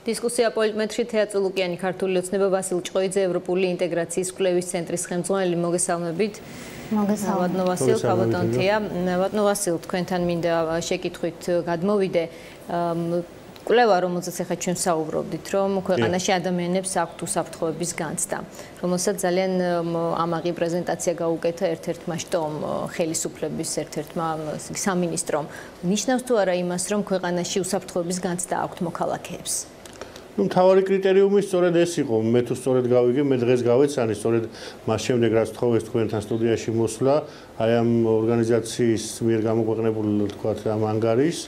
დისკუსია პოლიტმეტრში თეატრი ლუკიანი ქართული ოცნება ვასილ ჭყოიძე ევროპული ინტეგრაციის კვლევის ცენტრის ხელმძღვანელი მოგესალმებით. ვადნო ვასილ, ქავატონთია. ვადნო ვასილ, თქვენთან მინდა შეკითხვით გადმოვიდე. კვლევა, რომელზეც ახლა ჩვენ საუბრობდით, რომ ქვეყანაში ადამიანებს აქვთ უსაფრთხოების განცდა, რომელსაც ძალიან ამაღი პრეზენტაცია გაუკეთა ერთ-ერთმა შტომ ხელისუფლების ერთ-ერთმა სამინისტრომ. ნიშნავს თუ არა იმას, რომ ქვეყანაში უსაფრთხოების განცდა აქვთ მოქალაქეებს? მთავარი კრიტერიუმი სწორედ ეს იყო. მე თუ სწორედ გავიგე, მე დღეს გავეცანი, სწორედ მას შემდეგ რაც თხოვეს თქვენთან სტუდიაში მოსვლა, აი ამ ორგანიზაციის მიერ გამოქვეყნებულ, თქვათ, ამ ანგარის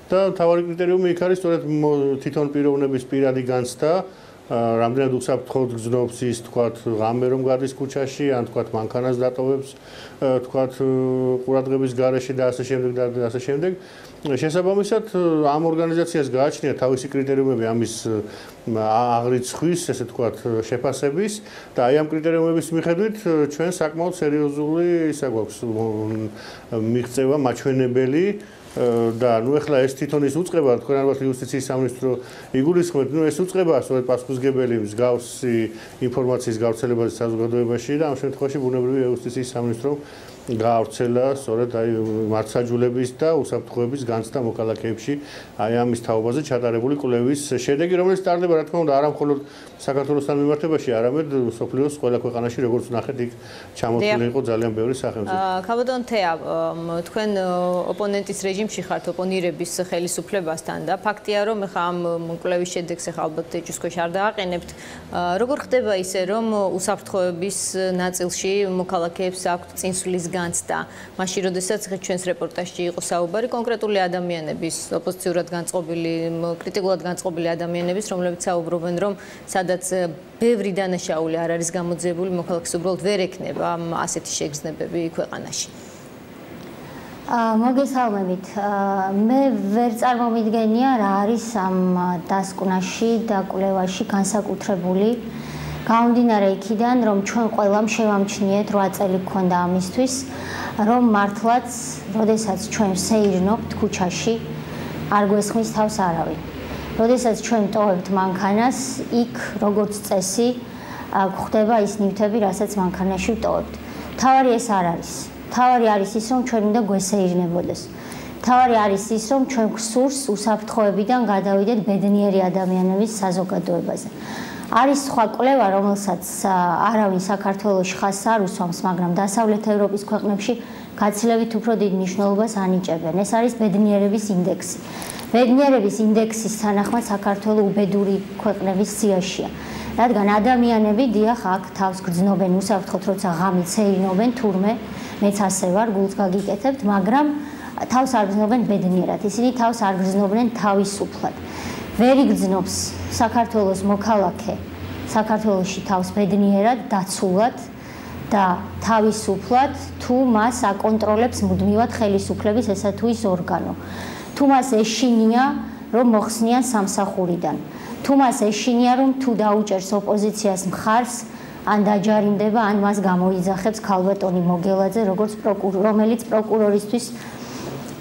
და მთავარი კრიტერიუმი იქ არის სწორედ თვითონ პიროვნების პირადი განცდა, რამდენად უსაფრთხოდ გრძნობს ის, თქვათ, ღამე რომ გადის ქუჩაში, ან თქვათ, მანქანას დატოვებს, თქვათ, ყურადღების გარეშე და ასე შემდეგ და ასე შემდეგ. შესაბამისად, ამ ორგანიზაციას გააჩნია თავისი კრიტერიუმები ამის აღრიცხვის, ესე თქვათ, შეფასების და აი ამ კრიტერიუმების მიხედვით ჩვენ საკმაოდ სერიოზული ისა გვაქვს მიღწევა მაჩვენებელი და ნუ ახლა ეს თვითონ ის უწყება, თქვენ ალბათ იუსტიციის სამინისტრო იგულისხმებთ, ნუ ეს უწყება სწორედ პასუხისმგებელი მსგავსი ინფორმაციის გავრცელებაზე საზოგადოებაში და ამ შემთხვევაში ბუნებრივია იუსტიციის სამინისტრომ გაავრცელა სწორედ აი მართლმსაჯულების და უსაფრთხოების განცდა მოქალაქეებში აი ამის თაობაზე ჩატარებული კვლევის შედეგი, რომელიც ტარდება, რა თქმა უნდა, არა მხოლოდ საქართველოსთან მიმართებაში, არამედ მსოფლიოს ყველა ქვეყანაში, როგორც ნახეთ, იქ ჩამოთვლილი იყო ძალიან ბევრი სახელმწიფო. ქავატონთია, თქვენ ოპონენტის რეჟიმში ხართ, ოპონირების ხელისუფლებასთან და ფაქტია, რომ ახლა ამ კვლევის შედეგს ახლა ალბათ ეჭვისქვეშ არ დააყენებთ. როგორ ხდება ისე, რომ უსაფრთხოების ნაწილში მოქალაქეებს აქვთ წინსვლის განცდა, მაშინ როდესაც ჩვენს რეპორტაჟში იყო საუბარი კონკრეტული ადამიანების, ოპოზიციურად განწყობილი, კრიტიკულად განწყობილი ადამიანების, რომლებიც საუბრობენ, რომ სადაც ბევრი დანაშაული არ არის გამოძიებული, მოქალაქეს უბრალოდ ვერ ექნება ასეთი შეგრძნებები ქვეყანაში. მოგესალმებით. მე ვერ წარმომიდგენია რა არის ამ დასკვნაში და კვლევაში განსაკუთრებული. გამომდინარე იქიდან, რომ ჩვენ ყველამ შევამჩნიეთ 8 წელი გქონდა ამისთვის, რომ მართლაც, როდესაც ჩვენ სეირნობთ ქუჩაში, არ გვესხმის თავს არავინ. როდესაც ჩვენ ტოვებთ მანქანას, იქ როგორც წესი, გვხვდება ის ნივთები, რასაც მანქანაში ვტოვებთ. თავარი ეს არ არის. თავარი არის ის, რომ ჩვენ უნდა გვესეირნებოდეს. თავარი არის ის, რომ ჩვენ გვსურს უსაფრთხოებიდან გადავიდეთ ბედნიერი ადამიანების საზოგადოებაზე. არის სხვა კვლევა, რომელსაც არავინ საქართველოში ხაზს არ უსვამს, მაგრამ დასავლეთ ევროპის ქვეყნებში გაცილებით უფრო დიდ მნიშვნელობას ანიჭებენ. ეს არის ბედნიერების ინდექსი. ბედნიერების ინდექსის თანახმად საქართველო უბედური ქვეყნების სიაშია. რადგან ადამიანები დიახ აქ თავს გრძნობენ უსაფრთხოდ, როცა ღამით სეირნობენ, თურმე მეც ასე ვარ, გულს გაგიკეთებთ, მაგრამ თავს არ გრძნობენ ბედნიერად. ისინი თავს არ გრძნობენ თავისუფლად. ვერ იგრძნობს საქართველოს მოქალაქე საქართველოში თავს ბედნიერად, დაცულად და თავისუფლად, თუ მას აკონტროლებს მუდმივად ხელისუფლების ესა თუ ის ორგანო. თუ მას ეშინია, რომ მოხსნიან სამსახურიდან. თუ მას ეშინია, რომ თუ დაუჭერს ოპოზიციას მხარს, ან დაჯარიმდება, ან მას გამოიძახებს ქალბატონი მოგელაძე, რომელიც პროკურორისთვის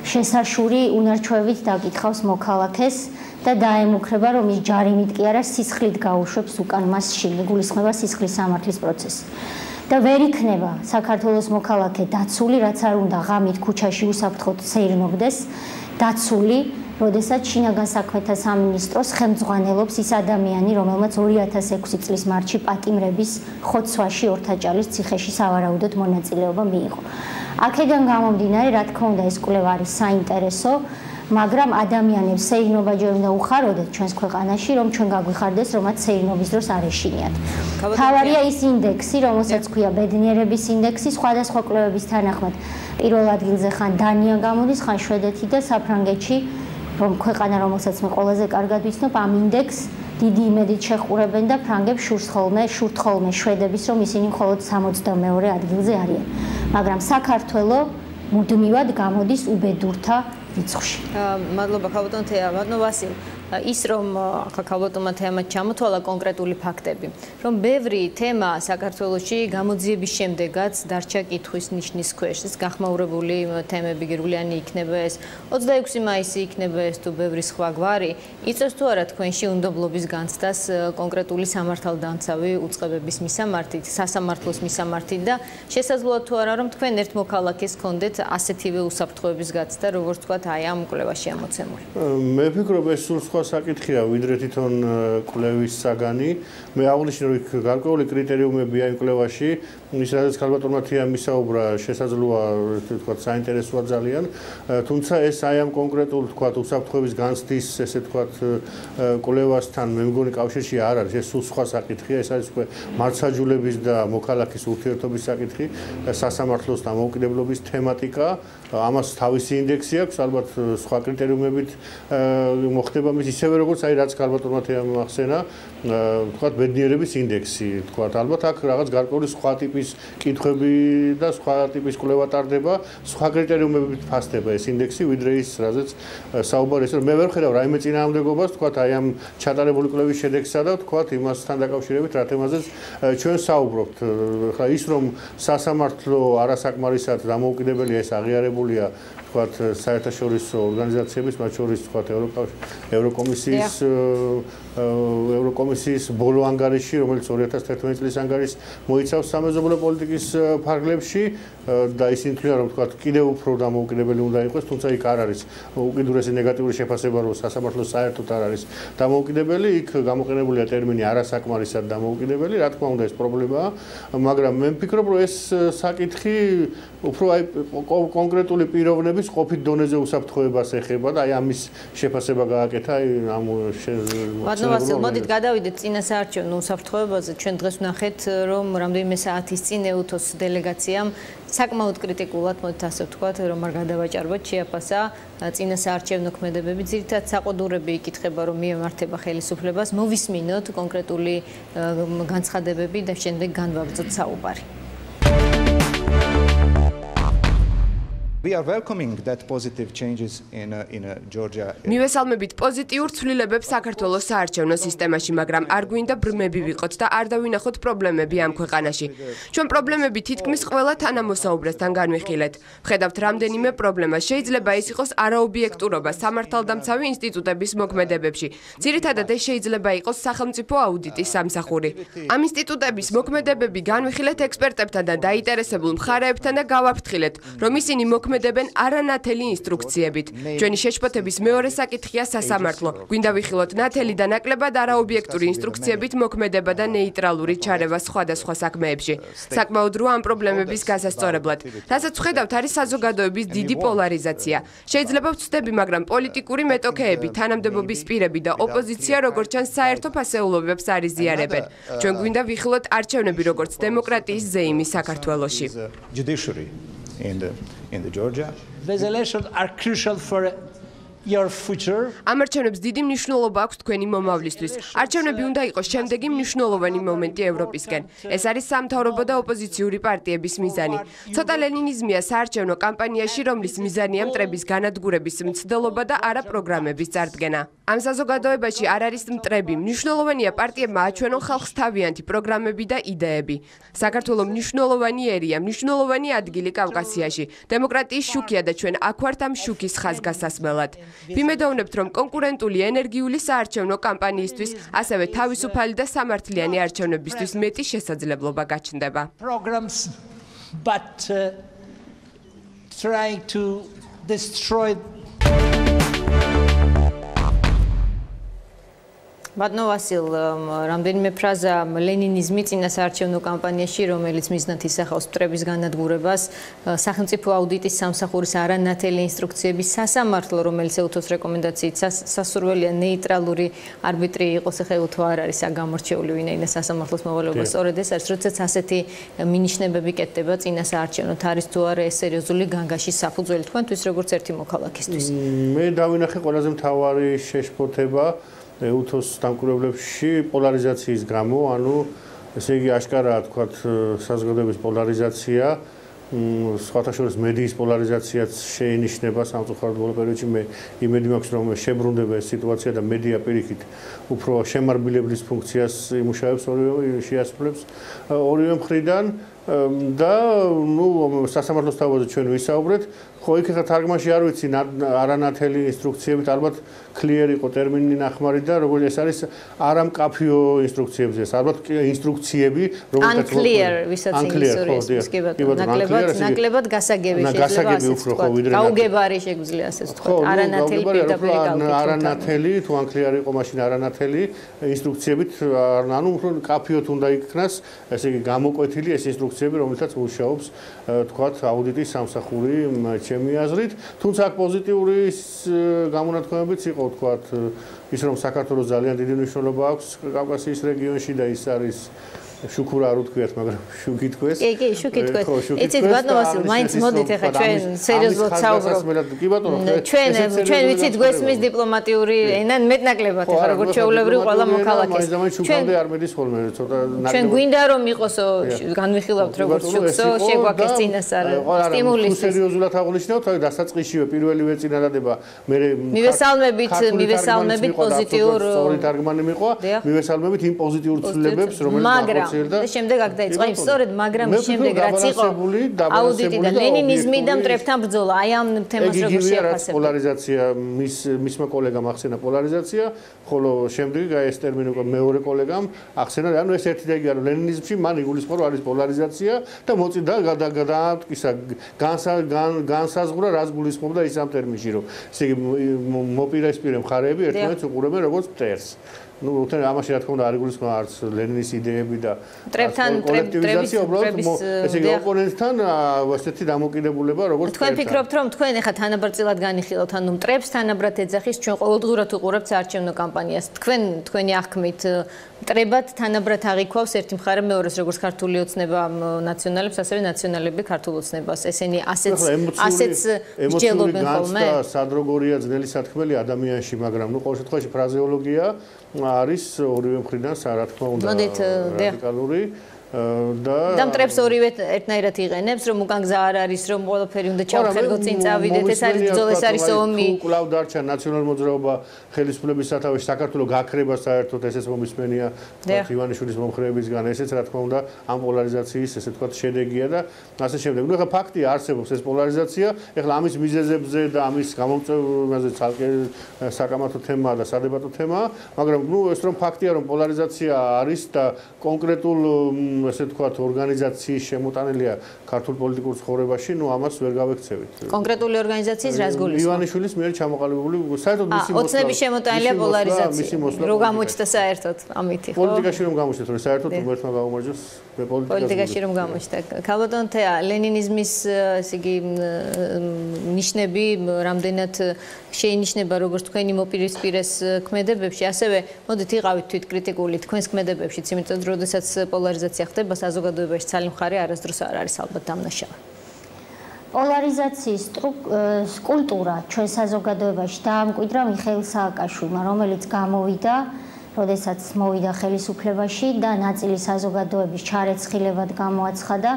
შესაშური უნარჩვევით დაკითხავს მოქალაქეს და დაემუქრება, რომ ის ჯარიმით კი არა, სისხლით გაუშვებს უკან მასში, იგულისხმება სისხლის სამართლის პროცესი. და ვერ იქნება საქართველოს მოქალაქე დაცული, რაც არ უნდა ღამით ქუჩაში უსაფრთხოდ სეირნობდეს, დაცული, როდესაც შინაგან საქმეთა სამინისტროს ხელმძღვანელობს ის ადამიანი, რომელმაც 2006 წლის მარტში პატიმრების ხოცვაში ორთაჭალის ციხეში სავარაუდოდ მონაწილეობა მიიღო. აქედან გამომდინარე, რა თქმა უნდა, ეს კვლევა არის საინტერესო, მაგრამ ადამიანებს სეირნობა ჯერ უნდა უხაროდეთ ჩვენს ქვეყანაში, რომ ჩვენ გაგვიხარდეს, რომ მათ სეირნობის დროს არ ეშინიათ. თავარია ის ინდექსი, რომელსაც ქვია ბედნიერების ინდექსი, სხვადასხვა კვლევების თანახმად პირველ ადგილზე ხან დანია გამოდის, ხან შვედეთი და საფრანგეთში, რომ ქვეყანა, რომელსაც მე ყველაზე კარგად ვიცნობ, ამ ინდექსს დიდი იმედით შეხურებენ და ფრანგებს შურთ ხოლმე შვედების, რომ ისინი მხოლოდ 62 ადგილზე არიან. მაგრამ საქართველო მუდმივად გამოდის უბედურთა რიცხვში. მადლობა ქავატონთია, ვადნო ვასილ. ის რომ ხალხალბატონმა თემად ჩამოთვალა კონკრეტული ფაქტები, რომ ბევრი თემა საქართველოში გამოძიების შემდეგაც დარჩა კითხვის ნიშნის ქვეშ. ეს გახმაურებული თემები გირგვლიანი იქნება ეს 26 მაისი იქნება ეს თუ ბევრი სხვა გვარი. იწევს თუ არა თქვენში უნდობლობის განცდას კონკრეტული სამართალდამცავი უწყებების მისამართით, სასამართლოს მისამართით და შესაძლოა თუ არა რომ თქვენ ერთ მოქალაქეს გქონდეთ ასეთივე უსაფრთხოების გაცდა, როგორც თქვათ აი ამ კვლევაში ამოცემული. მე ვფიქრობ ეს სულ სხვა საკითხია, ვიდრე თვითონ კვლევის საგანი. მე აღნიშნე რომ გარკვეული კრიტერიუმებია იმ კვლევაში, ის რაც ხალბატონმა თეამ მისაუბრა, შესაძლოა თქვათ საინტერესოა ძალიან, თუმცა ეს აი ამ კონკრეტულ თქვათ უსაფრთხოების განცდის ესე თქვათ კვლევასთან მე მგონი კავშირში არ არის, ეს სულ სხვა საკითხია, ეს არის უკვე მართლმსაჯულების და მოქალაქის ურთიერთობის საკითხი, სასამართლოს დამოუკიდებლობის თემატიკა, ამას თავისი ინდექსი აქვს, ალბათ სხვა კრიტერიუმებით მოხდება მის ისევე როგორც აი რაც ხალბატონმა თეამ ახსენა, თქვათ ბედნიერების ინდექსი, თქვათ ალბათ აქ რაღაც გარკვეული სხვა ტიპის კითხვები და სხვა ტიპის კვლევა ტარდება, სხვა კრიტერიუმებით ფასდება ეს ინდექსი, ვიდრე ის რაზეც საუბარი ის რომ მე ვერ ხედავ რაიმე წინააღმდეგობას, თქვათ აი ამ ჩატარებული კვლევის შედეგსა და თქვათ იმასთან დაკავშირებით რა თემაზეც ჩვენ საუბრობთ. ხა ის რომ სასამართლო არასაკმარისად დამოუკიდებელია ეს აღიარებულია თქვათ საერთაშორისო ორგანიზაციების, მათ შორის თქვათ ევროკომისიის ბოლო ანგარიში, რომელიც 2011 წლის ანგარიშს მოიცავს სამეზობლო პოლიტიკის ფარგლებში და ისინი თვლიან რომ თქვათ კიდევ უფრო დამოუკიდებელი უნდა იყოს, თუმცა იქ არ არის უკიდურესი ნეგატიური შეფასება, რომ სასამართლო საერთოდ არ არის დამოუკიდებელი, იქ გამოყენებულია ტერმინი არასაკმარისად დამოუკიდებელი, რა თქმა უნდა ეს პრობლემაა, მაგრამ მე ვფიქრობ რომ ეს საკითხი უფრო აი კონკრეტული პიროვნების ყოფით დონეზე უსაფრთხოებას ეხება და აი ამის შეფასება გააკეთა აი ამ ვასილ, მოდით გადავიდეთ წინასაარჩევნო უსაფრთხოებაზე. ჩვენ დღეს ვნახეთ, რომ რამდენიმე საათის წინ EUTOS დელეგაციამ საკმაოდ კრიტიკულად, მოდით ასე ვთქვათ, რომ არ გადავაჭარბოთ, შეაფასა წინასაარჩევნო ქმედებები. ძირითადად საყოდურები იკითხება, რომ მიემართება ხელისუფლებას, მოვისმინოთ კონკრეტული განცხადებები და შემდეგ განვაგრძოთ საუბარი. We are welcoming that positive changes in Georgia. მივესალმებით პოზიტიურ ცვლილებებს საქართველოს საარჩევნო სისტემაში, მაგრამ არ გვინდა ბრმები ვიყოთ და არ დავინახოთ პრობლემები ამ ქვეყანაში. ჩვენ პრობლემები თითქმის ყველა თანამოსაუბრესთან განვიხილეთ. ვხედავთ რამდენიმე პრობლემა. შეიძლება ეს იყოს არაობიექტურობა სამართალდამცავი ინსტიტუტების მოქმედებებში. ძირითადად ეს შეიძლება იყოს სახელმწიფო აუდიტის სამსახური. ამ ინსტიტუტების მოქმედებები განვიხილეთ ექსპერტებთან და დაინტერესებულ მხარეებთან და გავაფრთხილეთ, რომ ისინი მოქმედებენ არანათელი ინსტრუქციებით. ჩვენი შეშფოთების მეორე საკითხია სასამართლო. გვინდა ვიხილოთ ნათელი და ნაკლებად არაობიექტური ინსტრუქციებით მოქმედება და ნეიტრალური ჩარევა სხვადასხვა საქმეებში. საკმაოდ როა ამ პრობლემების გასასწორებლად. რასაც ვხედავთ არის საზოგადოების დიდი პოლარიზაცია. შეიძლება ვწდები, მაგრამ პოლიტიკური მეტოქეები, თანამდებობის პირები და ოპოზიცია როგორც ჩანს საერთო ფასეულობებს არ იზიარებენ. ჩვენ გვინდა ვიხილოთ არჩევნები როგორც დემოკრატიის ზეიმი საქართველოში. In the Georgia. These elections are crucial for your future. ამ არჩევნებს დიდი მნიშვნელობა აქვს თქვენი მომავლისთვის. არჩევნები უნდა იყოს შემდეგი მნიშვნელოვანი მომენტი ევროპისკენ. ეს არის სამთავრობო და ოპოზიციური პარტიების მიზანი. ცოტა ლენინიზმია საარჩევნო კამპანიაში, რომლის მიზანია მტრების განადგურების მცდელობა და არა პროგრამების წარდგენა. ამ საზოგადოებაში არ არის მტრები. მნიშვნელოვანია პარტიებმა აჩვენონ ხალხს თავიანთი პროგრამები და იდეები. საქართველოს მნიშვნელოვანი ერია, მნიშვნელოვანი ადგილი კავკასიაში. დემოკრატიის შუქია და ჩვენ აქ ვართ ამ შუქის ხაზგასასმელად. ვიმედოვნებთ, რომ კონკურენტული ენერგიული საარჩევნო კამპანიისთვის, ასევე თავისუფალი და სამართლიანი არჩევნებისთვის მეტი შესაძლებლობა გაჩნდება. Programs but trying to destroy ბატონო ვასილ, რამდენიმე ფრაზა ლენინიზმი წინასაარჩევნო კამპანიაში, რომელიც მიზნად ისახავს მტრების განადგურებას, სახელმწიფო აუდიტის სამსახურის არანათელი ინსტრუქციების, სასამართლო, რომელიც EUTOS რეკომენდაციით სასურველია ნეიტრალური არბიტრი იყოს, ახლა EUTO არ არის აგამორჩეული ვინაიდან სასამართლოს მოვალეობა სწორედ ეს არის, როდესაც ასეთი მინიშნებები კეთდება წინასაარჩევნოთ, არის თუ არა ეს სერიოზული განგაშის საფუძველი თქვენთვის როგორც ერთი მოქალაქისთვის? მე დავინახე ყველაზე მთავარი შეშფოთება EUTOS დამკვირვებლებში პოლარიზაციის გამო, ანუ ესე იგი აშკარაა თქვათ საზოგადოების პოლარიზაცია სხვათა შორის მედიის პოლარიზაციაც შეინიშნება სამწუხაროდ ბოლო პერიოდში მე იმედი მაქვს რომ შებრუნდება ეს სიტუაცია და მედია პირიქით უფრო შემარბილებლის ფუნქციას იმუშავებს ორივე შეასრულებს ორივე მხრიდან და ნუ სასამართლოს თავზე ჩვენ ვისაუბრეთ ხო იქ ხა თარგმანში არ ვიცი არანათელი ინსტრუქციებით ალბათ კლიერ იყო ტერმინი ნახმარი და როგორც ეს არის არამკაფიო ინსტრუქციებზე ალბათ ინსტრუქციები რომელთაც ვისაც ინგლისურის ნაკლებად გასაგები შეიძლება ასე ვთქვათ გაუგებარი შეგვიძლია ასე ვთქვათ არანათელი პირდაპირ გავკეთოთ არანათელი თუ ანკლიარ იყო მაშინ არანათელი ინსტრუქციებით ანუ უფრო კაფიოთ უნდა იქნას ესე იგი გამოკვეთილი ეს ინსტრუქციები რომელთაც მუშაობს თქვათ აუდიტის სამსახური ჩემი აზრით, თუმცა აქ პოზიტიური გამონათქვამებიც იყო, თქვათ, ის რომ საქართველოს ძალიან დიდი მნიშვნელობა აქვს კავკასიის რეგიონში და ის არის შუქურა არ უთქვიათ, მაგრამ შუქი თქვეს. კი, შუქი თქვეს. იცით ბატონო ვასილ, მაინც მოდით ახლა ჩვენ სერიოზულად საუბრობთ. კი ბატონო, ჩვენ ვიცით გვესმის დიპლომატიური ენა მეტნაკლებად ახლა როგორც ჩვეულებრივ ყველა მოქალაქეს. ჩვენ არ მედის ხოლმე ცოტა ჩვენ გვინდა რომ იყოსო განვიხილავთ როგორც შუქსო, შეგვაქვს წინასწარ სტიმულის. სერიოზულად აღნიშნავთ, აი დასაწყისშივე პირველივე წინადადება მე მივესალმებით პოზიტიურ სწორი თარგმანი მიყვა, მივესალმებით იმ პოზიტიურ ცვლილებებს, რომელიც და შემდეგ აქ დაიწყო იმ სწორედ მაგრამ შემდეგ რაც იყო აუდიტი და ლენინიზმი და მტრებთან ბრძოლა აი ამ თემას როგორ შეაფასებთ პოლარიზაცია მისმა კოლეგამ ახსენა პოლარიზაცია ხოლო შემდეგ აი ეს ტერმინი უკვე მეორე კოლეგამ ახსენა ანუ ეს ერთი და იგი არის ლენინიზმში მან იგულისხმება რომ არის პოლარიზაცია და მოწიდა გადაამტკისა განსაზღვრა რას გულისხმობდა ის ამ ტერმინში რომ ესე იგი მოპირისპირე მხარეები ერთმანეთს უყურებენ როგორც მტერს ну, უთენ ამაში რა თქმა უნდა არ იგულისხმება არც ლენინის იდეები და კოლექტივიზაცია უბრალოდ ესე იგი ოპონენტთან ასეთი დამოკიდებულება როგორც თქვენ ფიქრობთ რომ თქვენ ახლა თანაბარწილად განიხილავთ ანუ მტრებს თანაბრად ეძახის ჩვენ ყოველდღურად უყურებთ საარჩევნო კამპანიას თქვენი აღქმით მტრებად თანაბრად აღიქვავს ერთი მხარე მეორეს როგორც ქართული ოცნება ნაციონალებს ასევე ნაციონალები ქართულ ოცნებას ესენი ასეც მსჯელობენ ხოლმე სადროგორია ძნელი სათქმელი ადამიანში მაგრამ ნუ ყოველ შემთხვევაში ფრაზეოლოგია არის ორივე მხრიდან რა თქმა უნდა რადიკალური და მტრებს ორივე ერთნაირად იყენებს რომ უკან გზა არ არის რომ ყველაფერი უნდა ჩავხერგოთ წინ წავიდეთ ეს არის ბრძოლა ეს არის ომი კლავ დარჩა ნაციონალურ მოძრაობა ხელისუფლების სათავეში საქართველოს გაქრება საერთოდ ესეც მომისმენია ივანიშვილის მომხრეებისგან ესეც რა თქმა უნდა ამ პოლარიზაციის ესე თქვა შედეგია და ასე შემდეგ ნუ ახლა ფაქტია არსებობს ეს პოლარიზაცია ახლა ამის მიზეზებზე და ამის გამომწვევებზე ცალკე საკამათო თემაა და სადებატო თემაა მაგრამ ნუ ეს რომ ფაქტია რომ პოლარიზაცია არის და კონკრეტულ ესე თქვათ ორგანიზაციის შემოტანილია ქართულ პოლიტიკურ ცხოვრებაში, ნუ ამას ვერ გავექცევით. კონკრეტული ორგანიზაციის რას გულისხმობთ? ივანიშვილის მიერ ჩამოყალიბებული, საერთოდ მისი მოსვლა. ოცნების შემოტანილია პოლარიზაცია. რო გამოჩნდა საერთოდ ამითი, ხო? პოლიტიკაში რომ გამოჩნდა, რომ საერთოდ უმერთმა გაუმარჯოს პოლიტიკაში რომ გამოჩნდა. ქალბატონ თეა, ლენინიზმის ესე იგი ნიშნები რამდენად შეინიშნება როგორც თქვენი მოპირისპირეს ქმედებებში, ასევე მოდით იყავით თვითკრიტიკული თქვენს ქმედებებშიც, იმიტომ რომ როდესაც პოლარიზაცია ხდება საზოგადოებაში ცალი მხარე არასდროს არ არის ალბათ დამნაშავე. პოლარიზაციის კულტურა ჩვენ საზოგადოებაში დაამკვიდრა მიხეილ სააკაშვილმა, რომელიც გამოვიდა, როდესაც მოვიდა ხელისუფლებაში და ნაწილი საზოგადოების ჩარეცხილებად გამოაცხადა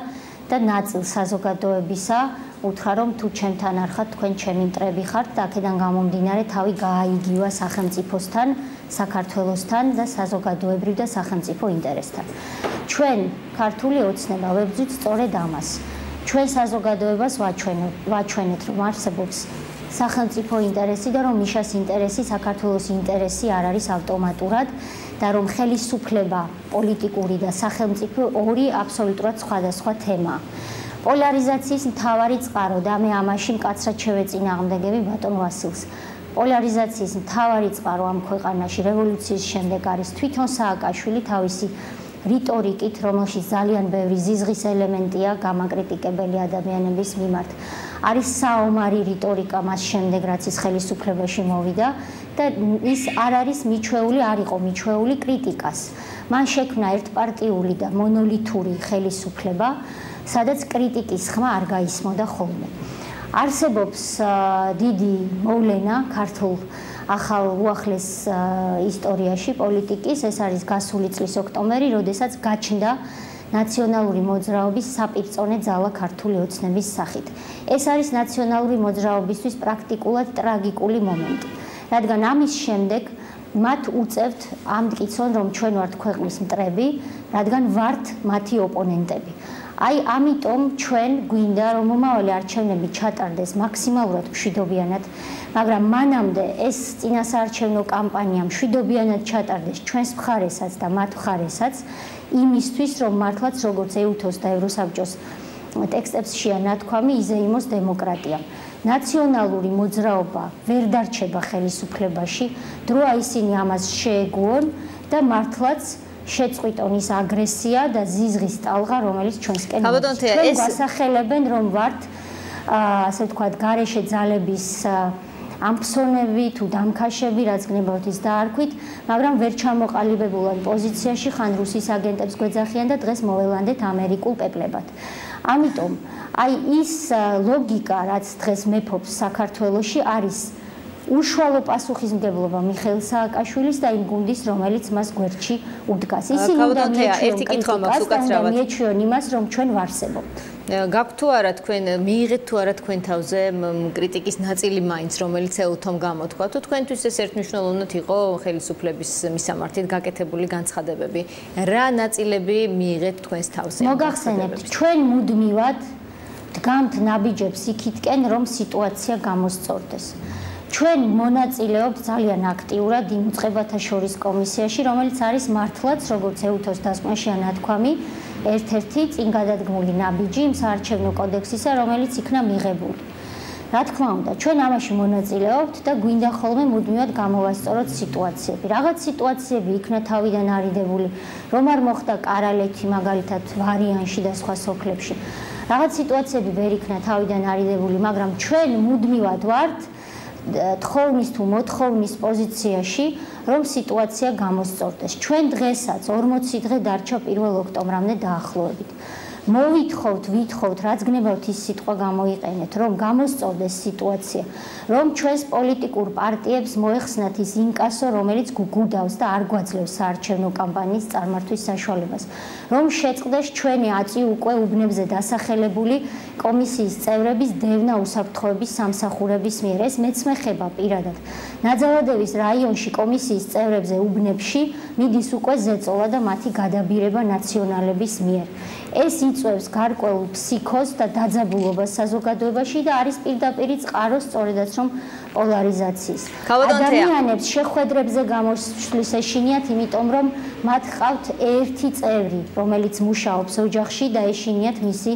და ნაწილ საზოგადოებისა უთხრა რომ თუ ჩემთან არ ხართ, თქვენ ჩემი მტრები ხართ და აქედან გამომდინარე თავი გააიგივა სახელმწიფოსთან, საქართველოსთან და საზოგადოებრივ და სახელმწიფო ინტერესთან. ჩვენ ქართული ოცნება ვებრძვით სწორედ ამას. ჩვენ საზოგადოებას ვაჩვენეთ რომ არსებობს სახელმწიფო ინტერესი და რომ მიშას ინტერესი საქართველოს ინტერესი არ არის ავტომატურად და რომ ხელისუფლება პოლიტიკური და სახელმწიფო ორი აბსოლუტურად სხვადასხვა თემაა. პოლარიზაციის მთავარი წყარო და მე ამაში მკაცრად შევეწინააღმდეგები ბატონ ვასილს. პოლარიზაციის მთავარი წყარო ამ ქვეყანაში რევოლუციის შემდეგ არის თვითონ სააკაშვილი თავისი რიტორიკით, რომელშიც ძალიან ბევრი ზიზღის ელემენტია გამაკრიტიკებელი ადამიანების მიმართ. არის საომარი რიტორიკა მას შემდეგ, რაც ის ხელისუფლებაში მოვიდა და ის არ არის მიჩვეული, არ იყო მიჩვეული კრიტიკას. მან შექმნა ერთპარტიული და მონოლითური ხელისუფლება, სადაც კრიტიკის ხმა არ გაისმოდა ხოლმე. არსებობს დიდი მოვლენა ქართულ ახალ უახლეს ისტორიაში პოლიტიკის, ეს არის გასული წლის ოქტომბერი, როდესაც გაჩნდა ნაციონალური მოძრაობის საპირწონე ძალა ქართული ოცნების სახით. ეს არის ნაციონალური მოძრაობისთვის პრაქტიკულად ტრაგიკული მომენტი, რადგან ამის შემდეგ მათ უწევთ ამ მტკიცონ, რომ ჩვენ ვართ ქვეყნის მტრები, რადგან ვართ მათი ოპონენტები. Აი, ამიტომ ჩვენ გვინდა, რომ მომავალი არჩევნები ჩატარდეს მაქსიმალურად მშვიდობიანად, მაგრამ მანამდე ეს წინასაარჩევნო კამპანია მშვიდობიანად ჩატარდეს ჩვენს მხარესაც და მათ მხარესაც, იმისთვის, რომ მართლაც როგორც ეუთოს და ევროსაბჭოს ტექსტებშია ნათქვამი, იზეიმოს დემოკრატია. ნაციონალური მოძრაობა ვერ დარჩება ხელისუფლებაში, დროა ისინი ამას შეეგუონ და მართლაც შეწყვიტონ ის აგრესია და ზიზღის ტალღა, რომელიც ჩვენსკენ მოდის. ჩვენ გვასახელებენ, რომ ვართ, ასე ვთქვათ, გარეშე ძალების ამფსონები თუ დამქაშები, რაც გნებავთ ის დაარქვით, მაგრამ ვერ ჩამოყალიბებულან პოზიციაში ხან რუსის აგენტებს გვეძახიან და დღეს მოველანდეთ ამერიკულ პეპლებად. ამიტომ, აი ის ლოგიკა, რაც დღეს მეფობს საქართველოში, არის უშუალო პასუხისმგებლობა მიხეილ სააკაშვილის და იმ გუნდის, რომელიც მას გვერდში უდგას. ისინი უნდა მიეჩვიონ იმას, რომ ჩვენ ვარსებობთ. გაქვთ თუ არა თქვენ მიიღეთ თუ არა თქვენ თავზე კრიტიკის ნაწილი მაინც, რომელიც ეუთომ გამოთქვა, თუ თქვენთვის ეს ერთმნიშვნელოვნად იყო ხელისუფლების მისამართით გაკეთებული განცხადებები. რა ნაწილები მიიღეთ თქვენს თავზე? მოგახსენებთ, ჩვენ მუდმივად დგამთ ნაბიჯებს იქითკენ, რომ სიტუაცია გამოსწორდეს. ჩვენ მონაწილეობთ ძალიან აქტიურად იმ უწყებათა შორის კომისიაში, რომელიც არის მართლაც, როგორც ეუთოს დასკვნაში ანათქვამი, ერთ-ერთი წინ გადადგმული ნაბიჯი იმ საარჩევნო კოდექსისა, რომელიც იქნა მიღებული. რა თქმა უნდა, ჩვენ ამაში მონაწილეობთ და გვინდა ხოლმე მუდმივად გამოვასწოროთ სიტუაციები. რაღაც სიტუაციები იქნა თავიდან არიდებული, რომ არ მოხდა კარალეთი მაგალითად ვარიანში და სხვა სოფლებში. რაღაც სიტუაციები ვერ იქნა თავიდან არიდებული, მაგრამ ჩვენ მუდმივად ვართ თხოვნის თუ მოთხოვნის პოზიციაში, რომ სიტუაცია გამოსწორდეს. ჩვენ დღესაც 40 დღე დარჩა 1 ოქტომბრამდე დაახლოებით. ვითხოვთ, რაც გნებავთ ის სიტყვა გამოიყენეთ, რომ გამოსწორდეს სიტუაცია, რომ ჩვენს პოლიტიკურ პარტიებს მოეხსნათ ის ინკასო, რომელიც გუდავს და არ გვაძლევს საარჩევნო კამპანიის წარმართვის საშუალებას, რომ შეწყდეს ჩვენი აწი უკვე უბნებზე დასახელებული კომისიის წევრების დევნა უსაფრთხოების სამსახურების მიერ. ეს მეც მეხება პირადად. ნაძალადევის რაიონში კომისიის წევრებზე უბნებში მიდის უკვე ზეწოლა და მათი გადაბირება ნაციონალების მიერ. ეს იწვევს გარკვეულ ფსიქოზს და დაძაბულობას საზოგადოებაში და არის პირდაპირი წყარო სწორედაც რომ პოლარიზაციის. ადამიანებს შეხვედრებზე გამოსვლის ეშინიათ, იმიტომ რომ მათ ყავთ ერთი წევრი, რომელიც მუშაობს ოჯახში და ეშინიათ მისი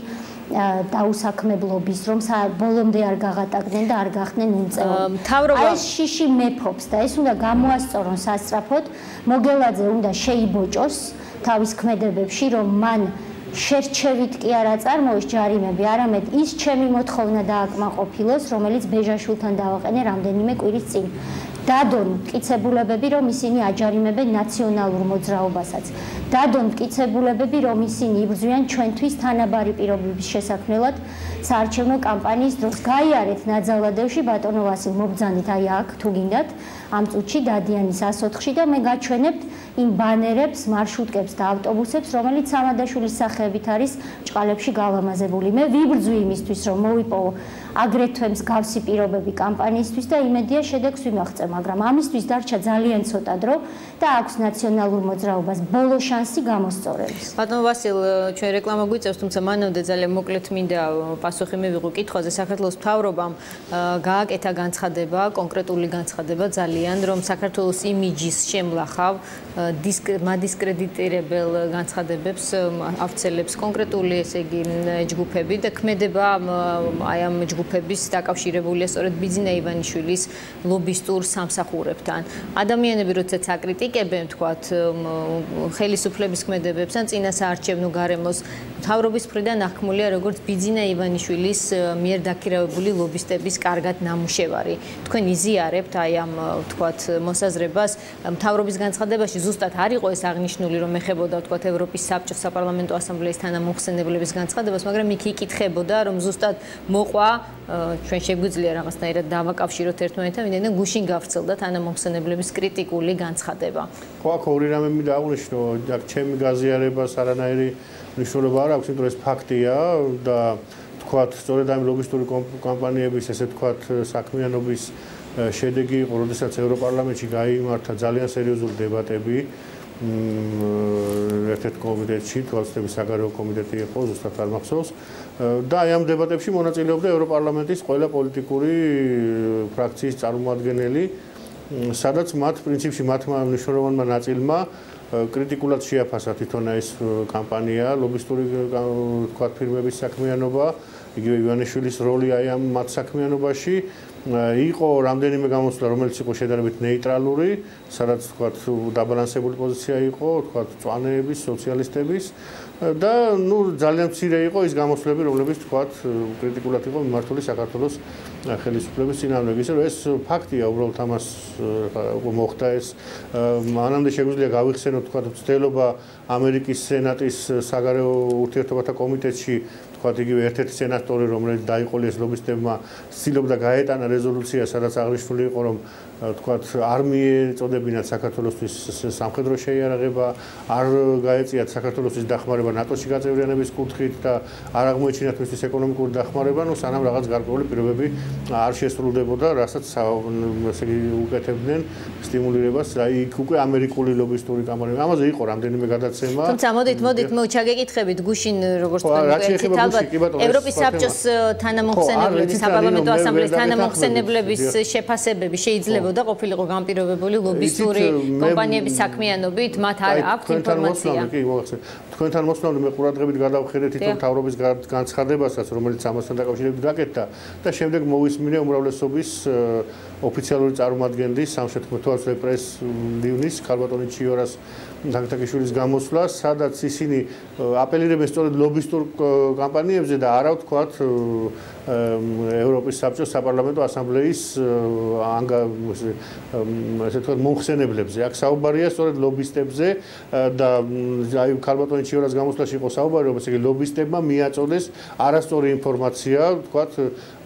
დაუსაქმებლობის, რომ ბოლომდე არ გაღატაკდნენ და არ გახდნენ უმწევარი. ეს შიში მეფობს და ეს უნდა გამოასწორონ სასწრაფოდ. მოგელაძე უნდა შეიბოჭოს თავის ქმედებებში, რომ მან შერჩევით კი არ აწარმოეს ჯარიმები, არამედ ის ჩემი მოთხოვნა დააკმაყოფილოს, რომელიც ბეჟაშვილთან დავაყენე რამდენიმე კვირის წინ. დადონ მტკიცებულებები, რომ ისინი აჯარიმებენ ნაციონალურ მოძრაობასაც. დადონ მტკიცებულებები, რომ ისინი იბრძვიან ჩვენთვის თანაბარი პირობების შესაქმნელად საარჩევნო კამპანიის დროს. გაიარეთ ნაძალადევში ბატონო ვასილ მობრძანით აი აქ თუ გინდათ ამ წუთში დადიანის 104-ში და მე გაჩვენებთ იმ ბანერებს, მარშრუტკებს და ავტობუსებს, რომელიც სამადაშვილის სახელებით არის ჭყალებში გალამაზებული. მე ვიბრძვი იმისთვის, რომ მოვიპოვო აგრეთვე მსგავსი პირობები კამპანიისთვის და იმედია შედეგს ვიმაღწევ, მაგრამ ამისთვის დარჩა ძალიან ცოტა დრო და აქვს ნაციონალურ მოძრაობას ბოლო შანსი გამოსწორების. ბატონო ვასილ, ჩვენ რეკლამა გვიწევს, თუმცა მანამდე ძალიან მოკლედ მინდა პასუხი მივიღო კითხვაზე. საქართველოს მთავრობამ გააკეთა განცხადება, კონკრეტული განცხადება ძალიან, რომ საქართველოს იმიჯის შემლახავ მადისკრედიტირებელ განცხადებებს ავცელებს კონკრეტული, ესე იგი, ჯგუფები და ქმედება აი ამ ჯგუფების დაკავშირებულია სწორედ ბიძინა ივანიშვილის ლობისტურ სამსახურებთან. ადამიანები როდესაც აკრიტიკებენ, თქვათ, ხელისუფლების ქმედებებს ან წინასაარჩევნო გარემოს, მთავრობის მხრიდან აღქმულია როგორც ბიძინა ივანიშვილის მიერ დაქირავებული ლობისტების კარგად ნამუშევარი. თქვენ იზიარებთ აი ამ თქვათ მოსაზრებას მთავრობის განცხადებაში ზუსტად არ იყო ეს აღნიშნული რომ ეხებოდა თქვათ ევროპის საბჭოს საპარლამენტო ასამბლეის თანამოხსენებლების განცხადებას, მაგრამ იქ იკითხებოდა რომ ზუსტად მოყვა ჩვენ შეგვიძლია რაღაცნაირად დავაკავშიროთ ერთმანეთთან, ვინაიდან გუშინ გავრცელდა თანამოხსენებლების კრიტიკული განცხადება. ხო, აქ ორი რამე მინდა აღვნიშნო, აქ ჩემი გაზიარებას არანაირი მნიშვნელობა არ აქვს, იმიტომ რომ ეს ფაქტია და თქვათ, სწორედ ამ ლობისტური კამპანიების, ესე თქვათ, საქმიანობის შედეგი იყო, როდესაც ევროპარლამენტში გაიმართა ძალიან სერიოზული დებატები ერთ-ერთ კომიტეტში, თვალსაჩინო საგარეო კომიტეტი იყო, ზუსტად არ მახსოვს. და აი ამ დებატებში მონაწილეობდა ევროპარლამენტის ყველა პოლიტიკური ფრაქციის წარმომადგენელი, სადაც მათ პრინციპში მათმა მნიშვნელოვანმა ნაწილმა კრიტიკულად შეაფასა თვითონ ეს კამპანია, ლობისტური თქვათ ფირმების საქმიანობა, იგივე ივანიშვილის როლი აი ამ მათ საქმიანობაში იყო რამდენიმე გამოსვლა, რომელიც იყო შედარებით ნეიტრალური, სადაც თქვათ დაბალანსებული პოზიცია იყო, თქვათ წვანეების, სოციალისტების და ნუ ძალიან მცირე იყო ის გამოსვლები, რომლებიც თქვათ კრიტიკულად იყო მიმართული საქართველოს ხელისუფლების წინააღმდეგ. ისე რომ ეს ფაქტია, უბრალოდ ამას მოხდა ეს. მანამდე შეგვიძლია გავიხსენოთ თქვათ ცდელობა ამერიკის სენატის საგარეო ურთიერთობათა კომიტეტში თქვათ იგივე ერთ-ერთი სენატორი, რომელიც დაიყოლეს ლობისტებმა, ცდილობდა გაეტანა რეზოლუცია, სადაც აღნიშნული იყო, რომ თქვათ არ მიეწოდებინათ საქართველოსთვის სამხედრო შეიარაღება, არ გაეწიათ საქართველოსთვის დახმარება ნატოში გაწევრიანების კუთხით და არ აღმოეჩინათ მისთვის ეკონომიკური დახმარება, ну სანამ რაღაც გარკვეული პირობები არ შესრულდებოდა, რასაც ესე იგი უკეთებდნენ სტიმულირებას, აი იქ უკვე ამერიკული ლობისტური კამპანია. ამაზე იყო რამდენიმე გადაცემა. თუმცა მოდით ჩაგეკითხებით გუშინ როგორც თქვენ ალბათ ევროპის საბჭოს თანამოხსენებლების, საპარლამენტო ასამბლეის თანამოხსენებლების შეფასებები შეიძლებოდა ყოფილიყო განპირობებული ლობისტური კომპანიების საქმიანობით, მათ არ აქვთ ინფორმაცია. თქვენთან მოსვლამდე მე ყურადღებით გადავხედეთ თვითონ მთავრობის განცხადებასაც, რომელიც ამასთან დაკავშირებით გაკეთდა და შემდეგ მოვისმინე უმრავლესობის ოფიციალური წარმომადგენლის სამშეთქმულო პრეს ლიუნის ქალბატონი ჩიორას დაგტაკიშვილის გამოსვლა, სადაც ისინი აპელირებენ სწორედ ლობისტურ კამპანიებზე და არა ვთქვათ ევროპის საბჭოს საპარლამენტო ასამბლეის ესე ვთქვათ მომხსენებლებზე. აქ საუბარია სწორედ ლობისტებზე და აი ქალბატონი ჩიორას გამოსვლაში იყო საუბარი, რომ ესე იგი ლობისტებმა მიაწოდეს არასწორი ინფორმაცია, ვთქვათ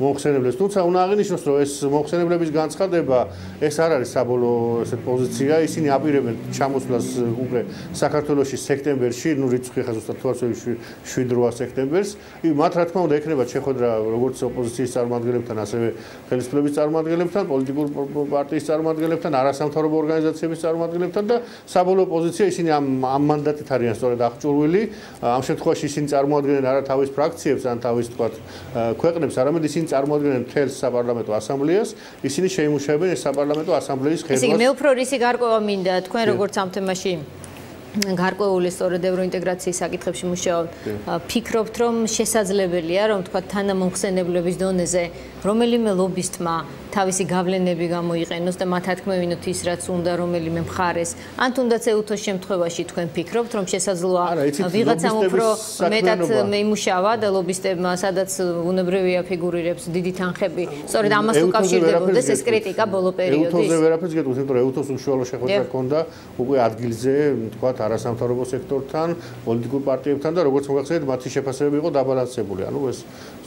მომხსენებლებს. თუმცა უნდა აღინიშნოს, რომ ეს მომხსენებლების განცხადება ეს არ არის საბოლოო ესეთ პოზიცია, ისინი აპირებენ ჩამოსვლას უკვე საქართველოში სექტემბერში, ნუ რიცხვი ხა ზუსტად თვალსაჩინო 7-8 სექტემბერს. მათ რა თქმა უნდა ექნება შეხვედრა როგორც ოპოზიციის წარმომადგენლებთან, ასევე ხელისუფლების წარმომადგენლებთან, პოლიტიკური პარტიის წარმომადგენლებთან, არასამთავრობო ორგანიზაციების წარმომადგენლებთან და საბოლოო პოზიცია ისინი ამ მანდატით არიან სწორედ აღჭურვილი. ამ შემთხვევაში ისინი წარმოადგენენ არა თავის ფრაქციებს ან თავის თქვათ ქვეყნებს, არამედ ისინი წარმოადგენენ მთელს საპარლამენტო ასამბლეას, ისინი შეიმუშავებენ ეს საპარლამენტო ასამბლეის ხედვას. ისე მე უფრო რისი გარკვევა მინდა თქვენ როგორც ამ თემაში გარკვეული სწორედ ევროინტეგრაციის საკითხებში მუშაობთ, ფიქრობთ რომ შესაძლებელია რომ თქვა თანამოხსენებლების დონეზე რომელიმე ლობისტმა თავისი გავლენები გამოიყენოს და მათ ათქმევინოთ ის რაც უნდა რომელიმე მხარეს, ან თუნდაც ეუთოს შემთხვევაში თქვენ ფიქრობთ რომ შესაძლოა ვიღაცამ უფრო მეტად მეიმუშავა და ლობისტებმა სადაც უნებრივია ფიგურირებს დიდი თანხები, სწორედ ამას უკავშირდებოდეს ეს კრიტიკა ბოლო პერიოდის. ეუთოზე ვერაფერს გეტყვით, იმიტომ რომ ეუთოს უშუალო შეხვედრა ჰქონდა უკვე ადგილზე, თქვა არასამთავრობო სექტორთან, პოლიტიკურ პარტიებთან და როგორც მოგახსენეთ, მათი შეფასებები იყო დაბალანსებული. ანუ ეს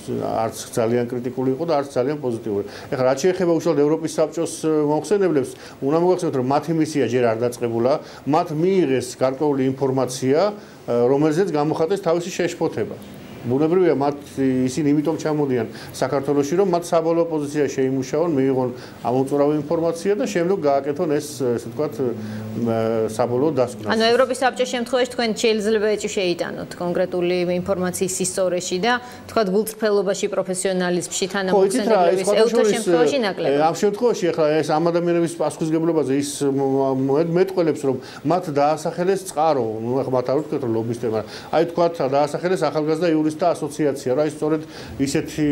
არც ძალიან კრიტიკული იყო და არც ძალიან პოზიტიური. ეხლა რაც შეეხება უშუალოდ ევროპის საბჭოს მომხსენებლებს, უნდა მოგახსენოთ, რომ მათი მისია ჯერ არ დაწყებულა, მათ მიიღეს გარკვეული ინფორმაცია, რომელზეც გამოხატეს თავისი შეშფოთება. ბუნებრივია მათ ისინი იმიტომ ჩამოდიან საქართველოში, რომ მათ საბოლოო პოზიცია შეიმუშაონ, მიიღონ ამოწურავი ინფორმაცია და შემდეგ გააკეთონ ეს ესე ვთქვათ საბოლოო დასკვნა. ანუ ევროპის საბჭოს შემთხვევაში თქვენ შეიძლება ეჭვი შეიტანოთ კონკრეტული ინფორმაციის ისტორიაში და ვთქვათ გულწრფელობაში, პროფესიონალიზმში, თანამოხსენებლების ეუთოს შემთხვევაში ნაკლებად. ამ შემთხვევაში ახლა ეს ამ ადამიანების პასუხისგებლობაზე ის მეტყველებს, რომ მათ დაასახელეს წყარო, ნუ ახლა მათ არ ვთქვათ რომ ლობისტებმა, აი ვთქვათ დაასახელეს ახალგაზრდა იურისტთა ასოციაცია, რა ის სწორედ ისეთი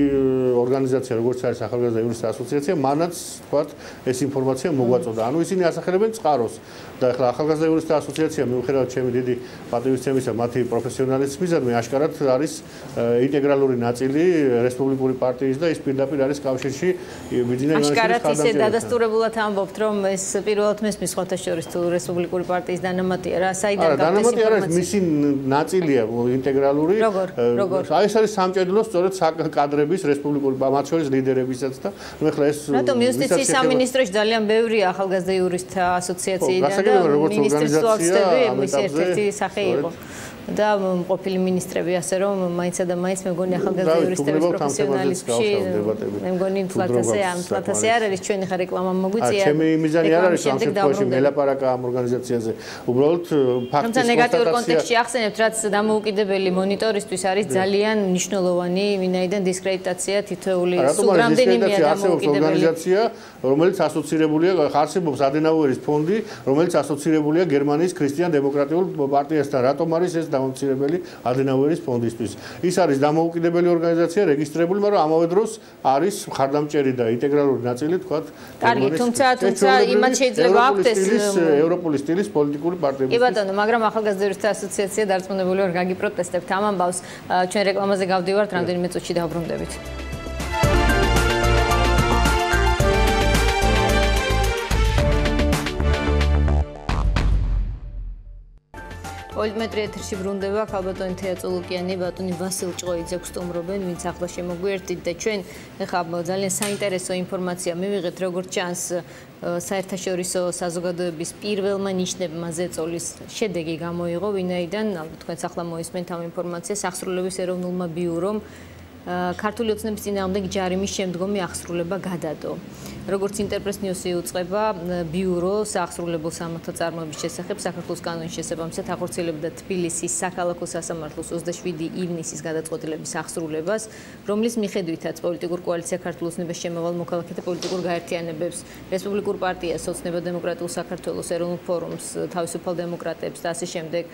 ორგანიზაცია, როგორც არის ახალგაზრდა იურისტთა ასოციაცია, მანაც თქვათ ეს ინფორმაცია მოგვაწოდა. ანუ ისინი ასახელებენ წყაროს. და ახლა ახალგაზრდა იურისტთა ასოციაცია მიუხედავად ჩემი დიდი პატივისცემისა, მათი პროფესიონალიზმისადმი აშკარად არის ინტეგრალური ნაწილი რესპუბლიკური პარტიის და ის პირდაპირ არის კავშირში ბიძინა ივანიშვილის აშკარად ისე ხარდამჭერებთან. დადასტურებულად ამბობთ, რომ ეს პირველად მესმის სხვათა შორის თუ რესპუბლიკური პარტიის დანამატია რა, საიდან გაქვს დანამატი არის მისი ნაწილია ინტეგრალური. როგორ? აი ეს არის სამჭედლო სწორედ კადრების რესპუბლიკური მათ შორის ლიდერებისაც და ნუ ახლა ეს რატომ იუსტიციის სამინისტროში ძალიან ბევრია ახალგაზრდა იურისტთა ასოციაციიდან და მინისტრის ვახცდები მის ერთ-ერთი სახე იყო. და ყოფილი მინისტრები ასე რომ მაინცა და მაინც მე მგონი ახალგაზრდა იურისტების პროფესიონალიზმში მე მგონი ფლატასე არ არის ჩვენი ხა რეკლამა მოგვიწია. ჩემი მიზანი არ არის ამ შემთხვევაში მელაპარაკა ამ ორგანიზაციაზე. უბრალოდ ფაქტის თუმცა ნეგატიურ კონტექსტში ახსენებთ, რაც დამოუკიდებელი მონიტორისთვის არის ძალიან მნიშვნელოვანი, ვინაიდან დისკრედიტაცია თითოეული სულ რამდენიმეა დამოუკიდებელი ორგანიზაცია, რომელიც ასოცირებულია, არსებობს ადენაუერის ფონდი, რომელიც ასოცირებულია გერმანიის ქრისტიან დემოკრატიულ პარტიასთან. რატომ არის ეს დამოუკიდებელი ადენაუერის ფონდისთვის? ის არის დამოუკიდებელი ორგანიზაცია, რეგისტრირებული, მაგრამ ამავე დროს არის ხარდამჭერი და ინტეგრალური ნაწილი, თქვათ, კარგი, თუმცა იმათ შეიძლება აქვთ ეს ევროპული სტილის პოლიტიკური პარტიები. კი ბატონო, მაგრამ ახალგაზრდა იურისტთა ასოციაცია დარწმუნებული ვარ გაგიპროტესტებთ ამ ამბავს. ჩვენ რეკლამაზე გავდივართ, რამდენიმე წუთში დავბრუნდებით. 12 მეტრი ეთერში ბრუნდება ქალბატონი თეატოლოგიანი ბატონი ვასილ ჭყოიძე გსტუმრობენ, ვინც ახლა შემოგვიერთდით და ჩვენ ახლა ძალიან საინტერესო ინფორმაცია მივიღეთ, როგორც ჩანს საერთაშორისო საზოგადოების პირველმა ნიშნებმა ზეწოლის შედეგი გამოიღო, ვინაიდან ალბათ თქვენც ახლა მოისმენთ ამ ინფორმაციას აღსრულების ეროვნულმა ბიურომ ქართული ოცნების წინააღმდეგ ჯარიმის შემდგომი აღსრულება გადადო. როგორც ინტერპრეს ნიუსი უწყება, ბიურო საახსრულებელ სამართალ წარმოების შესახებ საქართველოს კანონის შესაბამისად ახორციელებდა თბილისის საქალაქო სასამართლოს 27 ივნისის გადაწყვეტილების აღსრულებას, რომლის მიხედვითაც პოლიტიკურ კოალიცია ქართულ ოცნებას შემავალ მოქალაქეთა პოლიტიკურ გაერთიანებებს, რესპუბლიკურ პარტიას, ოცნება დემოკრატიულ საქართველოს, ეროვნულ ფორუმს, თავისუფალ დემოკრატებს და ასე შემდეგ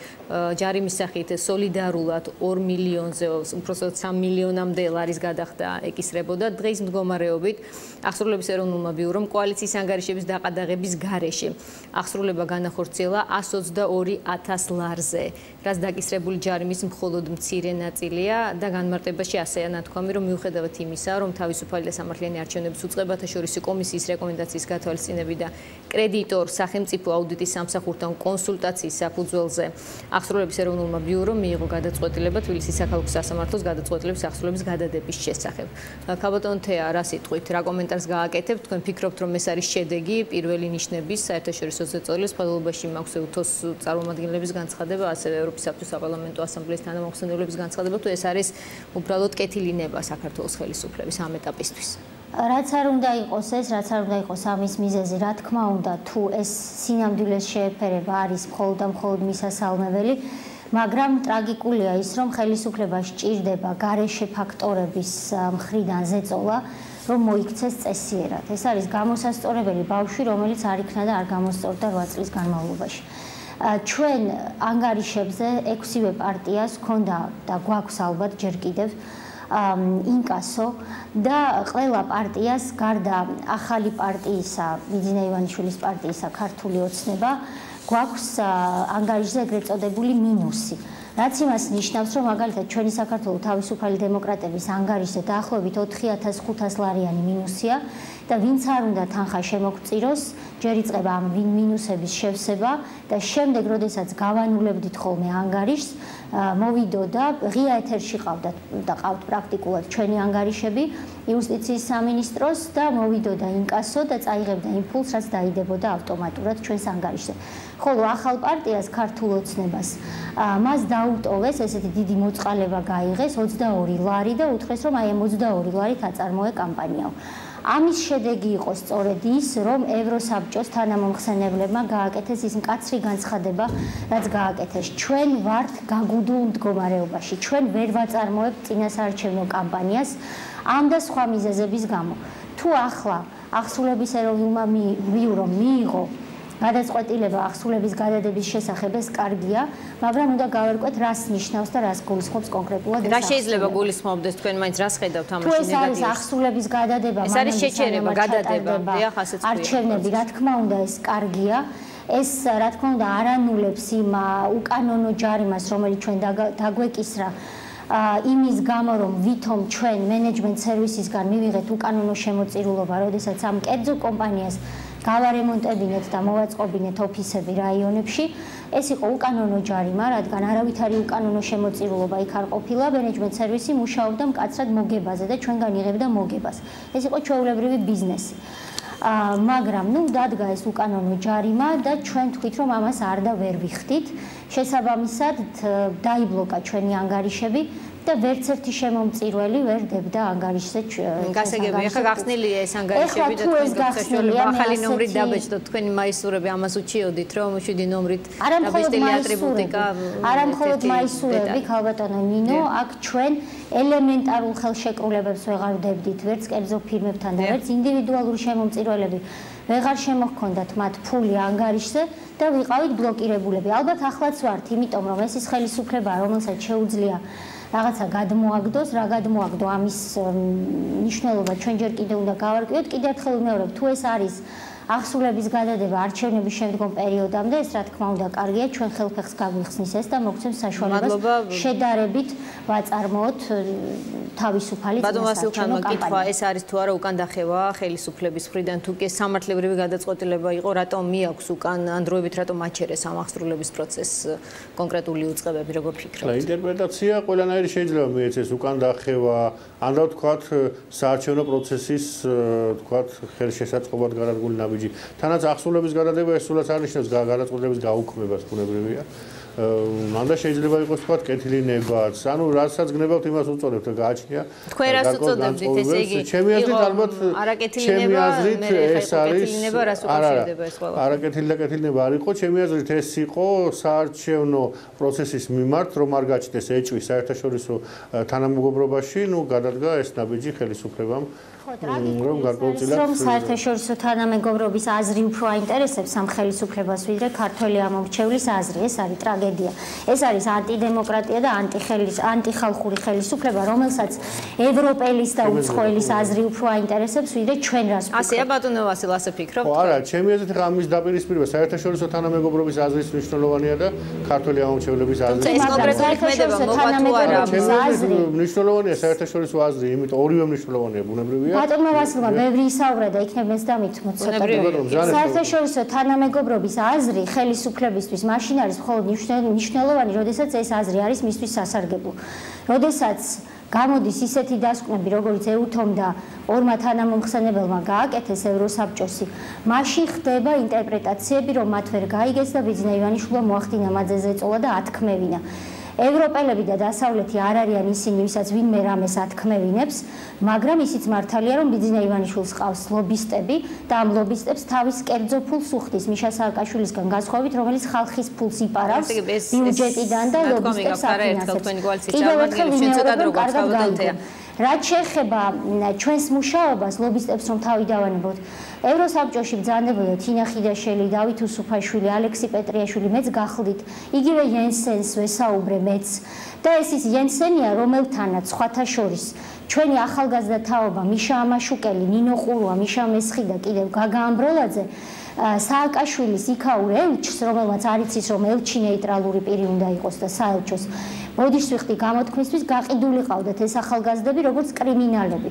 ჯარიმის სახით სოლიდარულად 2 მილიონზე, უпроსოდ 3 მილიონამდე ლარის გადახდა ეკისრებოდა. დღის მდგომარეობით აღსრულების ეროვნულმა ბიურომ კოალიციის ანგარიშების დაყადაღების გარეშე აღსრულება განახორციელა 122,000 ლარზე, რაც დაკისრებული ჯარიმის მხოლოდ მცირე ნაწილია და განმარტებაში ასეა ნათქვამი, რომ მიუხედავად იმისა, რომ თავისუფალი და სამართლიანი არჩევნების უწყებათა შორისი კომისიის რეკომენდაციის გათვალისწინებით და კრედიტორ სახელმწიფო აუდიტის სამსახურთან კონსულტაციის საფუძველზე აღსრულების ეროვნულმა ბიურომ მიიღო გადაწყვეტილება თბილისის საქალაქო სასამართლოს გადაწყვეტილების აღსრულების გადადების შესახებ. ქალბატონ თეა, რა სიტყვით, რა კომენტარს გააკეთებთ? თქვენ ფიქრობთ, რომ ეს არის შედეგი პირველი ნიშნების საერთაშორისო ზეწოლის ფადოლობაში მაქვს უთოს წარმომადგენლების განცხადება, ასევე ევროპის საბჭოს საპარლამენტო ასამბლეის თანამოხსენებლების განცხადება, თუ ეს არის უბრალოდ კეთილი ნება საქართველოს ხელისუფლების ამ ეტაპისთვის? რაც არ უნდა იყოს ეს, რაც არ უნდა იყოს ამის მიზეზი, რა თქმა უნდა, თუ ეს სინამდვილეს შეეფერება არის მხოლოდ და მხოლოდ მისასალმებელი, მაგრამ ტრაგიკულია ის, რომ ხელისუფლებას სჭირდება გარეშე ფაქტორების მხრიდან ზეწოლა, რომ მოიქცეს წესიერად. ეს არის გამოსასწორებელი ბავშვი, რომელიც არ იქნა და არ გამოსწორდა 8 წლის განმავლობაში. ჩვენ ანგარიშებზე 6-ვე პარტიას ჰქონდა და გვაქვს ალბათ ჯერ კიდევ ინკასო და ყველა პარტიას გარდა ახალი პარტიისა, ბიძინა ივანიშვილის პარტიისა ქართული ოცნება გვაქვს ანგარიშზე ეგრეთ წოდებული მინუსი. რაც იმას ნიშნავს, რომ მაგალითად ჩვენი საქართველოს თავისუფალი დემოკრატების ანგარიშზე დაახლოებით 4,500 ლარიანი მინუსია და ვინც არ უნდა თანხა შემოგწიროს, ჯერ იწყება ამ მინუსების შევსება და შემდეგ, როდესაც გავანულებდით ხოლმე ანგარიშს, მოვიდო და ღია ეთერში ყავდათ და ყავთ პრაქტიკულად ჩვენი ანგარიშები იუსტიციის სამინისტროს და მოვიდო და ინკასო და წაიღებდა იმ ფულს, რაც დაიდებოდა ავტომატურად ჩვენს ანგარიშზე. ხოლო ახალ პარტიას ქართულ ოცნებას მას დაუტოვეს ესეთი დიდი მოწყალება გაიღეს 22 ლარი და უთხრეს, რომ აი ამ 22 ლარით აწარმოე კამპანიაო. ამის შედეგი იყო სწორედ ის, რომ ევროსაბჭოს თანამომხსენებლებმა გააკეთეს ის მკაცრი განცხადება, რაც გააკეთეს. ჩვენ ვართ გაგუდულ მდგომარეობაში, ჩვენ ვერ ვაწარმოებთ წინასაარჩევნო კამპანიას ამ და სხვა მიზეზების გამო. თუ ახლა აღსრულების ეროვნულმა ბიურომ მიიღო გადაწყვეტილება ახსულების გადადების შესახებ ეს კარგია, მაგრამ უნდა გავერკვეთ რას ნიშნავს და რას გულისხმობს კონკრეტულად ეს. რა შეიძლება გულისხმობდეს თქვენ მაინც რას ხედავთ ამაში ნეგატივს? ეს არის ნეგატივს? ახსულების გადადება, ეს არის შეჩერება, გადადება, დიახ, ასეც ვთქვი. არჩევნები, რა თქმა უნდა, ეს კარგია. ეს რა თქმა უნდა არანულებს იმ უკანონო ჯარიმას, რომელიც ჩვენ დაგვეკისრა იმის გამო, რომ ვითომ ჩვენ მენეჯმენტ სერვისისგან მივიღეთ უკანონო შემოწირულობა, როდესაც ამ კერძო კომპანიას გავარემონტებინეთ და მოვაწყობინეთ ოფისები რაიონებში. ეს იყო უკანონო ჯარიმა, რადგან არავითარი უკანონო შემოწირულობა იქ არ ყოფილა, მენეჯმენტ სერვისი მუშაობდა მკაცრად მოგებაზე და ჩვენგან იღებდა მოგებას. ეს იყო ჩვეულებრივი ბიზნესი. მაგრამ დადგა ეს უკანონო ჯარიმა და ჩვენ თქვით, რომ ამას არ და ვერ ვიხდით. შესაბამისად, დაიბლოკა ჩვენი ანგარიშები და ვერც ერთი შემომწირველი ვერ დებდა ანგარიშზე. გასაგებია, ხა გახსნილია ეს ანგარიშები და თქვენ გასაშველება ახალი ნომრით დაბეჭდოთ. თქვენი მაისურები ამას უჩიოდით, რომ 7 ნომრით დაბეჭდილი ატრიბუტიკა. არა მხოლოდ მაისურები, ქალბატონო ნინო, აქ ჩვენ ელემენტარულ ხელშეკრულებებს ვეღარ ვდებდით, ვერც კერძო ფირმებთან და ვერც ინდივიდუალური შემომწირველები ვეღარ შემოჰქონდათ მათ ფული ანგარიშზე და ვიყავით ბლოკირებულები. ალბათ ახლაც ვართ, იმიტომ რომ ეს ის ხელისუფლებაა, რომელსაც შეუძლია რაღაცა გადმოაგდოს, რა გადმოაგდო ამის მნიშვნელობა ჩვენ ჯერ კიდევ უნდა გავარკვიოთ. კიდევ ერთხელ ვიმეორებ, თუ ეს არის ახსულების გადადება არჩევნების შემდგომ პერიოდამდე, ეს რა თქმა უნდა კარგია, ჩვენ ხელფეხს გაგვიხსნის ეს და მოგცემს საშუალებას შედარებით ვაწარმოოთ თავისუფალი ბატონ ვასილქანმა კითხვა, ეს არის თუ არა უკან დახევა ხელისუფლების მხრიდან, თუ კი სამართლებრივი გადაწყვეტილება იყო, რატომ მიაქვს უკან ანდროებით, რატომ აჩერეს ამ ახსრულების პროცესს კონკრეტული უწყებები, როგორ ფიქრობთ? ინტერპრეტაცია ყველანაირი შეიძლება მიეცეს უკან დახევა, ან რა ვთქვათ, საარჩევნო პროცესის ვთქვათ, ხელშესაწყობად გარადგული ნაბიჯი. თანაც ახსულების გადადება ეს სულაც არ ნიშნავს გადაწყვეტილების გაუქმებას, ბუნებრივია. მანდა შეიძლება იყოს თქვა კეთილი ნებაც. ანუ რასაც გნებავთ იმას უწოდებთ და გააჩნია. თქვენ რას უწოდებდით, ესე იგი? ჩემი აზრით ალბათ არაკეთილი ნება, მე ეს არის კეთილი ნება, რას უკავშირდება ეს ყველა? არაკეთილი და კეთილი ნება არ იყო. ჩემი აზრით ეს იყო საარჩევნო პროცესის მიმართ, რომ არ გაჩნდეს ეჭვი საერთაშორისო თანამეგობრობაში, გადადგა ეს ნაბიჯი ხელისუფლებამ. რომ გარკვეულწილად რომ საერთაშორისო თანამეგობრობის აზრი უფრო აინტერესებს ამ ხელისუფლებას ვიდრე ქართველი ამომრჩევლის აზრი. ეს არის ტრაგედია. ეს არის ანტიდემოკრატია და ანტიხალხური ხელისუფლება, რომელსაც ევროპელის და უცხოელის აზრი უფრო აინტერესებს ვიდრე ჩვენ რას ვფიქრობთ. ასეა ბატონო ვასილ, ასე ფიქრობთ? ხო, არა, ჩემი აზრით ხა ამის დაპირისპირება საერთაშორისო თანამეგობრობის აზრის მნიშვნელოვანია და ქართველი ამომრჩევლების აზრი. ეს კონკრეტული ქმედება მოყვა თუ არა? მნიშვნელოვანია საერთაშორისო აზრი, იმიტომ ორივე მნიშვნელოვანია ბუნებრივია. ბატონმა ვასილმა ბევრი ისაუბრა და იქნებ მეც დამითმოთ ცოტა. საერთაშორისო თანამეგობრობის აზრი ხელისუფლებისთვის მაშინ არის მხოლოდ მნიშვნელოვანი, როდესაც ეს აზრი არის მისთვის სასარგებლო. როდესაც გამოდის ისეთი დასკვნები, როგორც EUTOM და ორმა თანამომხსენებელმა გააკეთეს ევროსაბჭოსი, მაშინ ხდება ინტერპრეტაციები, რომ მათ ვერ გაიგეს და ბიძინა ივანიშვილმა მოახდინა მათზე ზეწოლა და ათქმევინა. ევროპელები და დასავლეთი არ არიან ისინი, ვისაც ვინმე რამეს ათქმევინებს, მაგრამ ისიც მართალია, რომ ბიძინა ივანიშვილს ყავს ლობისტები და ამ ლობისტებს თავის კერძო ფულს უხდის მიშა სააკაშვილისგან განსხვავებით, რომელიც ხალხის ფულს იპარავს ბიუჯეტიდან და ლობისტებს აფინანსებს. კიდევ ერთხელ ვიმეორებ, რაც შეეხება ჩვენს მუშაობას, ლობისტებს რომ თავი დავანებოთ, ევროსაბჭოში ბრძანდებოდა თინა ხიდაშელი, დავით უსუფაშვილი, ალექსი პეტრიაშვილი, მეც გახლდით. იგივე ჟენსენს ვესაუბრე მეც. და ეს ის ჟენსენია, რომელთანაც სხვათა შორის ჩვენი ახალგაზრდა თაობა, მიშა ამაშუკელი, ნინო ყურვა, მიშა მესხი და კიდევ გაგა ამბროლაძე სააკაშვილის იქაურ ელჩს, რომელმაც არ იცის, რომ ელჩი ნეიტრალური პირი უნდა იყოს და საელჩოს ბოდიშს ვიხდი გამოთქმისთვის, გაყიდული ყავდათ ეს ახალგაზრდები, როგორც კრიმინალები.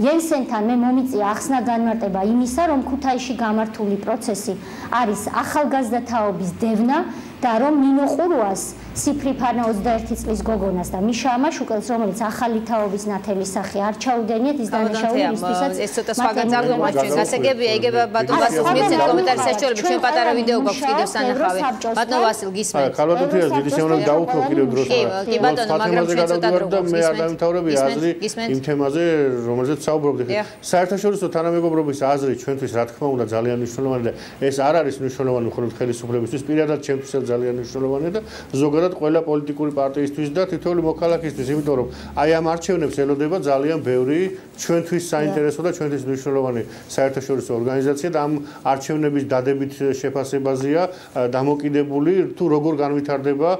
ჟენსენთან მე მომიწია ახსნა განმარტება იმისა, რომ ქუთაისში გამართული პროცესი არის ახალგაზრდა თაობის დევნა და რომ ნინო ყურვას, სიფრიფანა 21 წლის გოგონას და მიშა ამაშუკელს, რომელიც ახალი თაობის ნათელის სახე არ ჩაუდენიათ ის დანაშაული მისთვისაც ეს ცოტა სხვაგან წარგმნა ჩვენ გასაგებია იგება ბატონ ვასილ მიეცეთ კომენტარის საშუალებით ჩვენ პატარა ვიდეო გვაქვს კიდევ სანახავი ბატონ ვასილ გისმენთ ქალბატონთიას დიდი შემოვნები დაუქრო კიდევ დროს კი ბატონო მაგრამ ჩვენ ცოტა დრო გვაქვს მე არ დამთავრებია აზრი იმ თემაზე რომელზეც საუბრობდით საერთაშორისო თანამეგობრობის აზრი ჩვენთვის რა თქმა უნდა ძალიან მნიშვნელოვანია და ეს არ არის მნიშვნელოვანი მხოლოდ ხელისუფლებისთვის პირადად ჩემთვისაც ძალიან მნიშვნელოვანია და ზოგადად ზოგადად ყველა პოლიტიკური პარტიისთვის და თითოეული მოქალაქისთვის, იმიტომ რომ აი ამ არჩევნებს ელოდება ძალიან ბევრი ჩვენთვის საინტერესო და ჩვენთვის მნიშვნელოვანი საერთაშორისო ორგანიზაცია და ამ არჩევნების დადებით შეფასებაზეა დამოკიდებული თუ როგორ განვითარდება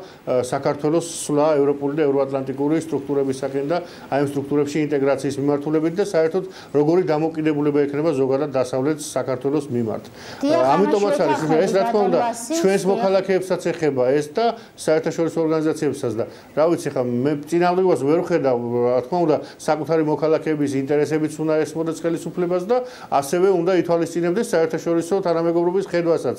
საქართველოს სვლა ევროპული და ევროატლანტიკური სტრუქტურებისაკენ და აი ამ სტრუქტურებში ინტეგრაციის მიმართულებით და საერთოდ როგორი დამოკიდებულება ექნება ზოგადად დასავლეთ საქართველოს მიმართ. ამიტომაც არის ეს რა თქმა უნდა ჩვენს მოქალაქეებსაც ეხება ეს და საერთაშორისო ორგანიზაციებსაც და რა ვიცი ხა მე წინააღმდეგობას ვერ ვხედავ რა თქმა უნდა საკუთარი მოქალაქეების ინტერესებიც უნდა ესმოდეთ ხელისუფლებას და ასევე უნდა ითვალისწინებდეს საერთაშორისო თანამეგობრობის ხედვასაც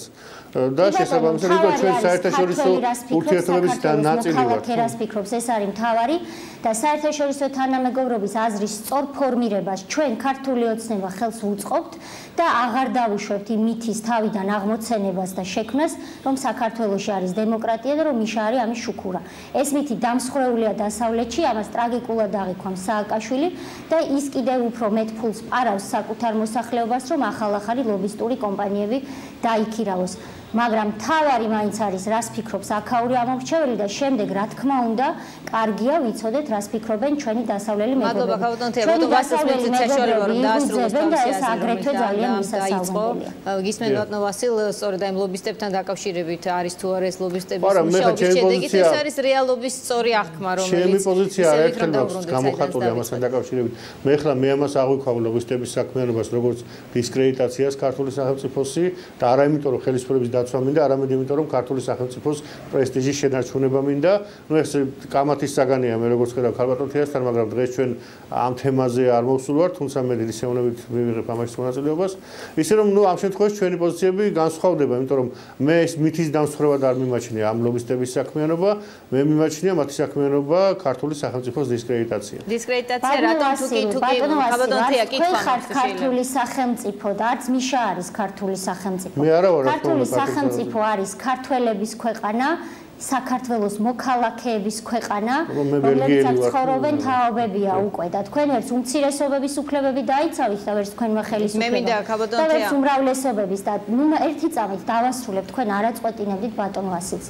და შესაბამისად იყო ჩვენ საერთაშორისო ურთიერთობების ნაწილი ვართ. რას ფიქრობს ეს არის მთავარი და საერთაშორისო თანამეგობრობის აზრის სწორ ფორმირებას ჩვენ ქართული ოცნება ხელს ვუწყობთ და აღარ დავუშვებთ იმ მითის თავიდან აღმოცენებას და შექმნას, რომ საქართველოში არის დემოკრატია და რომ მიშა არის ამის შუქურა. ეს მითი დამსხვრეულია დასავლეთში, ამას ტრაგიკულად აღიქვამს სააკაშვილი და ის კიდევ უფრო მეტ ფულს პარავს საკუთარ მოსახლეობას, რომ ახალ-ახალი ლობისტური კომპანიები დაიქირავოს. მაგრამ თავარი მაინც არის რას ფიქრობს აქაური ამორჩეველი და შემდეგ რა თქმა უნდა კარგია ვიცოდეთ რას ფიქრობენ ჩვენი დასავლელი მეგობრები. მადლობა ქავტონთია, დასავლელი მეგობრები დაასრულოს თავისი აგრეთვე ძალიან მისასალმელია. გისმენთ ბატონო ვასილ, სწორედ ამ ლობისტებთან დაკავშირებით არის თუ არა ეს ლობისტების მუშაობის შედეგით ეს არის რეალობის სწორი აღქმა რომელიც ჩემი პოზიცია ერთხელ მაქვს გამოხატული ამასთან დაკავშირებით. მე ხლა მე ამას აღვიქვავ ლობისტების საქმიანობას როგორც დისკრედიტაციას ქართული სახელმწიფოსი და არა იმიტომ რომ ხელისუფლების დაცვა მინდა, არამედ იმიტომ რომ ქართული სახელმწიფოს პრესტიჟის შენარჩუნება მინდა. ნუ ეს კამათის საგანია მე როგორც ხედავ ქალბატონთიასთან, მაგრამ დღეს ჩვენ ამ თემაზე არ მოვსულვართ, თუმცა მე დიდი სეუნებით მივიღებ ამაში მონაწილეობას. ისე რომ ნუ ამ შემთხვევაში ჩვენი პოზიციები განსხვავდება, იმიტომ რომ მე ეს მითის დამსხვრევად არ მიმაჩნია ამ ლობისტების საქმიანობა, მე მიმაჩნია მათი საქმიანობა ქართული სახელმწიფოს დისკრედიტაცია. დისკრედიტაცია რატომ თუკი ქალბატონთია კითხვა ქართული სახელმწიფო და არც მიშა არის ქართული სახელმწიფო. მე არა ვარ ქართული სახელმწიფო არის ქართველების ქვეყანა, საქართველოს მოქალაქეების ქვეყანა, რომლებიც ცხოვრობენ თაობებია უკვე და თქვენ ვერც უმცირესობების უფლებები დაიცავით და ვერც თქვენმა ხელისუფლება. მე მინდა ქალბატონთია და ვერც უმრავლესობების და ნუ ერთი წამით დავასრულებ თქვენ არაწყვეტინებდით ბატონ ვასილს.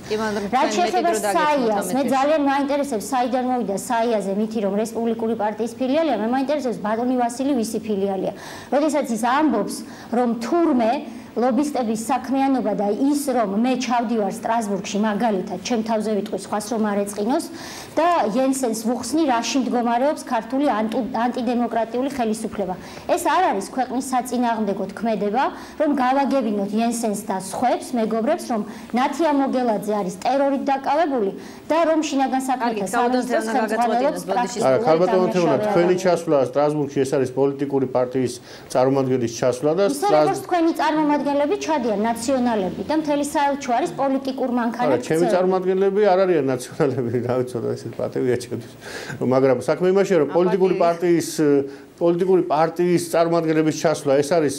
რაც შეეხება საიას, მე ძალიან მაინტერესებს საიდან მოვიდა საიაზე მითი რომ რესპუბლიკური პარტიის ფილიალია, მე მაინტერესებს ბატონი ვასილი ვისი ფილიალია. როდესაც ის ამბობს რომ თურმე ლობისტების საქმიანობა და ის რომ მე ჩავდივარ სტრასბურგში მაგალითად ჩემ თავზე ვიტყვი სხვას რომ არ ეწყინოს და იენსენს ვუხსნი რაში მდგომარეობს ქართული ანტიდემოკრატიული ხელისუფლება. ეს არ არის ქვეყნის საწინააღმდეგო ქმედება რომ გავაგებინოთ იენსენს და სხვებს მეგობრებს რომ ნათია მოგელაძე არის ტერორით დაკავებული და რომ შინაგან საქმეთა სამინისტროს ხელმძღვანელობს პრაქტიკულად ქალბატონთეუნა თქვენი ჩასვლა სტრასბურგში ეს არის პოლიტიკური პარტიის წარმომადგენლის ჩასვლა და თქვენი წარმომადგენლები ჩადიან ნაციონალები და მთელი საელჩო არის პოლიტიკურ მანქანად. ჩემი წარმომადგენლები არ არიან ნაციონალები, რა ვიცი, ესეთ პატევია ჩემთვის. მაგრამ საქმე იმაშია, რომ პოლიტიკური პარტიის წარმომადგენლების ჩასვლა ეს არის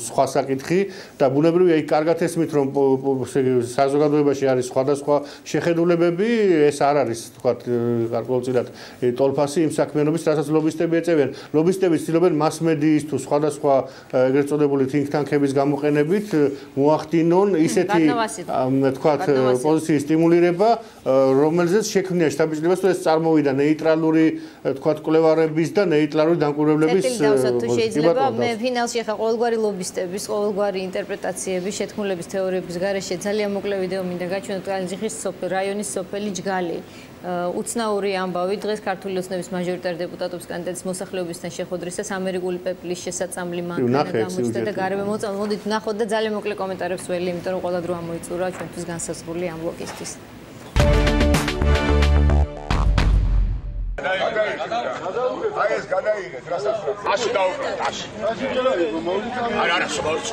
სხვა საკითხი და ბუნებრივია იქ კარგად ესმით რომ საზოგადოებაში არის სხვადასხვა შეხედულებები, ეს არ არის თქვათ გარკვეულწილად ტოლფასი იმ საქმიანობის, რასაც ლობისტები ეწევიან. ლობისტები ცდილობენ მასმედიის თუ სხვადასხვა ეგრეთ წოდებული think tank-ების გამოყენებით მოახდინონ ისეთი თქვათ პოზიციის სტიმულირება, რომელზეც შექმნიან შტაბ-ბიჭდებას, თუ ეს წარმოვიდა ნეიტრალური თქვათ კვლევარების და ნეიტრალური დამკვირვებლების შეიძლება მე ფინალში ხა ყოველგვარი ლობისტების, ყოველგვარი ინტერპრეტაციების, შეთქმულების თეორიების გარეშე ძალიან მოკლე ვიდეო მინდა გაჩვენოთ კალენჯიხის რაიონის სოფელი ჯგალი. უცნაური ამბავი დღეს ქართული ოცნების მაჟორიტარ დეპუტატობის კანდიდატის მოსახლეობისთან შეხვედრისას ამერიკული პეპლის შესაწამლი მანქანა გამოჩნდა და გარემე მოწამლა. მოდით ნახოთ და ძალიან მოკლე კომენტარებს ველი, იმიტომ რომ ყველა დრო ამოიწურა ჩვენთვის განსაზღვრული ამ ბლოკისთვის. აი ეს გადაიღეთ, რასაც აში დაუყრეთ, აში. არა, შემოწ.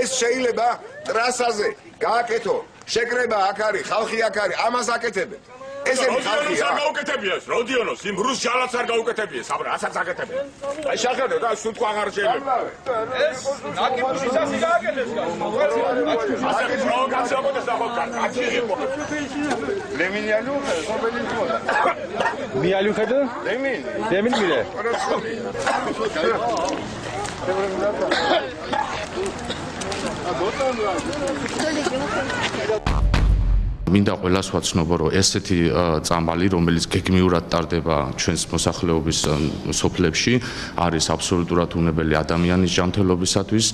ეს შეიძლება ტრასაზე გააკეთო შეკრება აქ არის, ხალხი აქ არის, ამას აკეთებენ. ესენი ხალხია. არ გაუკეთებიეს, როდიონოს, იმ რუს ჯალათს არ გაუკეთებიეს, აბრა, ასაც აკეთებენ. აი შეხედეთ, და სულ თქვა აღარ შეიძლება. ეს ნაკიფუშის ასე გააკეთეს. ლემინი ალუხა, სოფელი ხოდა. Mi alujado? ლემინი. Demin mire. მინდა ყველას ვაცნობო, რომ ესეთი წამალი, რომელიც გეგმიურად ტარდება ჩვენს მოსახლეობის სოფლებში, არის აბსოლუტურად უნებელი ადამიანის ჯანმრთელობისათვის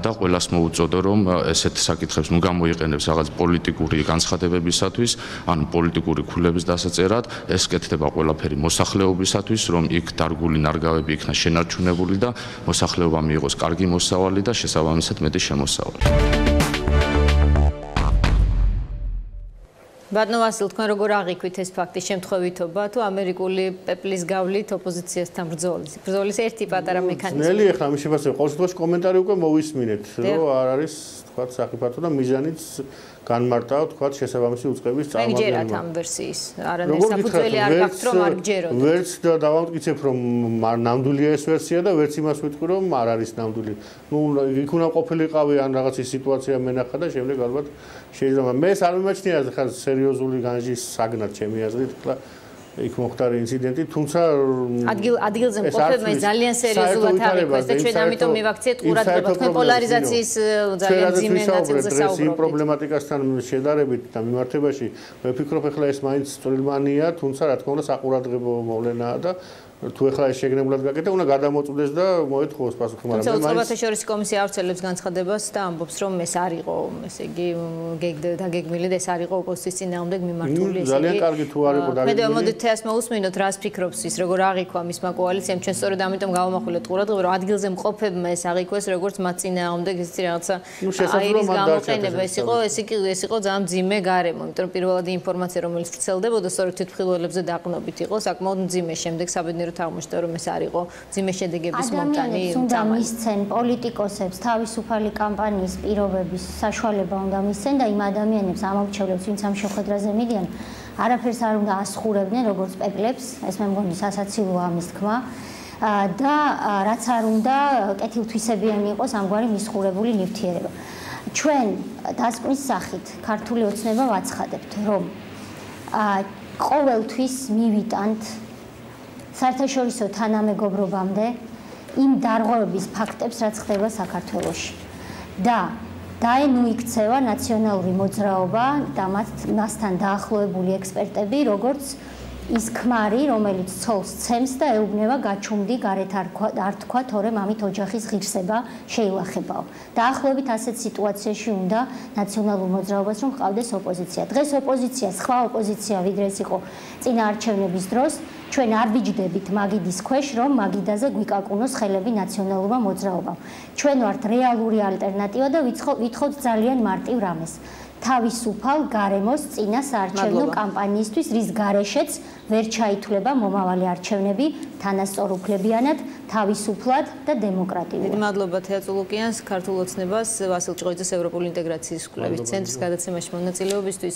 და ყველას მოუწოდო, რომ ესეთ საკითხებს ნუ გამოიყენებს რაღაც პოლიტიკური განცხადებებისათვის, ან პოლიტიკური ქულების დასაწერად, ეს კეთდება ყველაფერი მოსახლეობისათვის, რომ იქ დარგული ნარგავები იქნა შენარჩუნებული და მოსახლეობა მიიღოს კარგი მოსავალი და შესაბამისად მეტი შემოსავალი. ბატონო ვასილ, თქვენ როგორ აღიქვით ეს ფაქტი შემთხვევითობა თუ ამერიკული პეპლის გავლით ოპოზიციასთან ბრძოლის ერთი პატარა მექანიზმი? ნელი ახლა ამის შესახებ ყოველ შემთხვევაში კომენტარი უკვე მოვისმინეთ, რომ არ არის თქვა საფათო და მიზანიც განმარტავ თქვა შესაბამისი უწყების წარმომადგენელმა. მე გჯერათ ამ ვერსიის, არანაირი საფუძველი არ გაქვთ რომ არ გჯეროთ. ვერც დავამტკიცებ რომ ნამდვილია ეს ვერსია და ვერც იმას ვიტყვი რომ არ არის ნამდვილი. ნუ იქ უნდა ყოფილიყავი ან რაღაცის სიტუაცია მენახა და შემდეგ ალბათ შეიძლება მე არ მიმაჩნია ხა სერიოზული განჯის საგნად ჩემი აზრით ხლა იქ მოხდარი ინციდენტი, თუმცა ადგილზე მყოფებმა ძალიან სერიოზულად აღიქვეს და ჩვენ ამიტომ მივაქციეთ ყურადღება თქვენ პოლარიზაციის ძალიან მძიმე ნაწილზე საუბრობთ. იმ პრობლემატიკასთან შედარებით და მიმართებაში მე ვფიქრობ ახლა ეს მაინც წვრილმანია, თუმცა რა თქმა უნდა საყურადღებო მოვლენაა და თუ ახლა ეს შეგნებულად გაკეთდა, უნდა გადამოწყვდეს და მოეთხოვოს პასუხი, მაგრამ მე უწყებათა შორის კომისია ავრცელებს განცხადებას და ამბობს რომ ეს არ იყო, ესე იგი დაგეგმილი და ეს არ იყო ოპოზიციის წინააღმდეგ მიმართული, ესე იგი ძალიან კარგი თუ არ იყო დაგეგმილი. მე მოდით თეას მოусმინოთ, რას ფიქრობს ის, როგორ აღიქვა მისმა კოალიციამ, ჩვენ სწორედ ამიტომ გავამახვილეთ ყურადღება, რომ ადგილზე მყოფებმა ეს აღიქვეს, როგორც მათ წინააღმდეგ ესეთი რაღაცა აირის გამოყენება, ეს იყო ძალიან მძიმე გარემო, იმიტომ რომ პირველადი ინფორმაცია, რომელიც ვრცელდებოდა, სწორედ თვითმხილველებზე დაყრდნობით იყო, საკმაოდ მძიმე, შემდეგ საბედნიეროდ აღმოჩნდა რომ ეს არ იყო მძიმე შედეგების მომტანი უნდა მისცენ პოლიტიკოსებს თავისუფალი კამპანიის პირობების საშუალება უნდა მისცენ და იმ ადამიანებს ამორჩევლებს ვინც ამ შეხვედრაზე მიდიან არაფერს არ უნდა ასხურებდნენ როგორც პეპლებს ეს მე მგონი სასაცილოა ამის თქმა და რაც არ უნდა კეთილთვისებიანი იყოს ამგვარი მისხურებული ნივთიერება ჩვენ დასკვნის სახით ქართული ოცნება ვაცხადებთ რომ ყოველთვის მივიტანთ საერთაშორისო თანამეგობრობამდე იმ დარღვევების ფაქტებს, რაც ხდება საქართველოში. და დაემოიქცევა ნაციონალური მოძრაობა და მასთან დაახლოებული ექსპერტები, როგორც ის ქმარი, რომელიც ცოლს ცემს და ეუბნება გაჩუმდი გარეთ არ თქვა, თორემ ამით ოჯახის ღირსება შეილახებაო. დაახლოებით ასეთ სიტუაციაში უნდა ნაციონალურ მოძრაობას რომ ყავდეს ოპოზიცია. დღეს ოპოზიცია, სხვა ოპოზიცია, ვიდრე ეს იყო წინა არჩევნების დროს, ჩვენ არ ვიჯდებით მაგიდის ქვეშ, რომ მაგიდაზე გვიკაკუნოს ხელები ნაციონალურმა მოძრაობამ. ჩვენ ვართ რეალური ალტერნატივა და ვითხოვთ ძალიან მარტივ რამეს. თავისუფალ გარემოს წინა საარჩევნო კამპანიისთვის, რის გარეშეც ვერ ჩაითვლება მომავალი არჩევნები თანასწორუფლებიანად, თავისუფლად და დემოკრატიულად. მადლობა თეა წულუკიანს, ქართულ ოცნებას, ვასილ ჭყოიძეს ევროპული ინტეგრაციის კვლევის ცენტრის გადაცემაში მონაწილეობისთვის.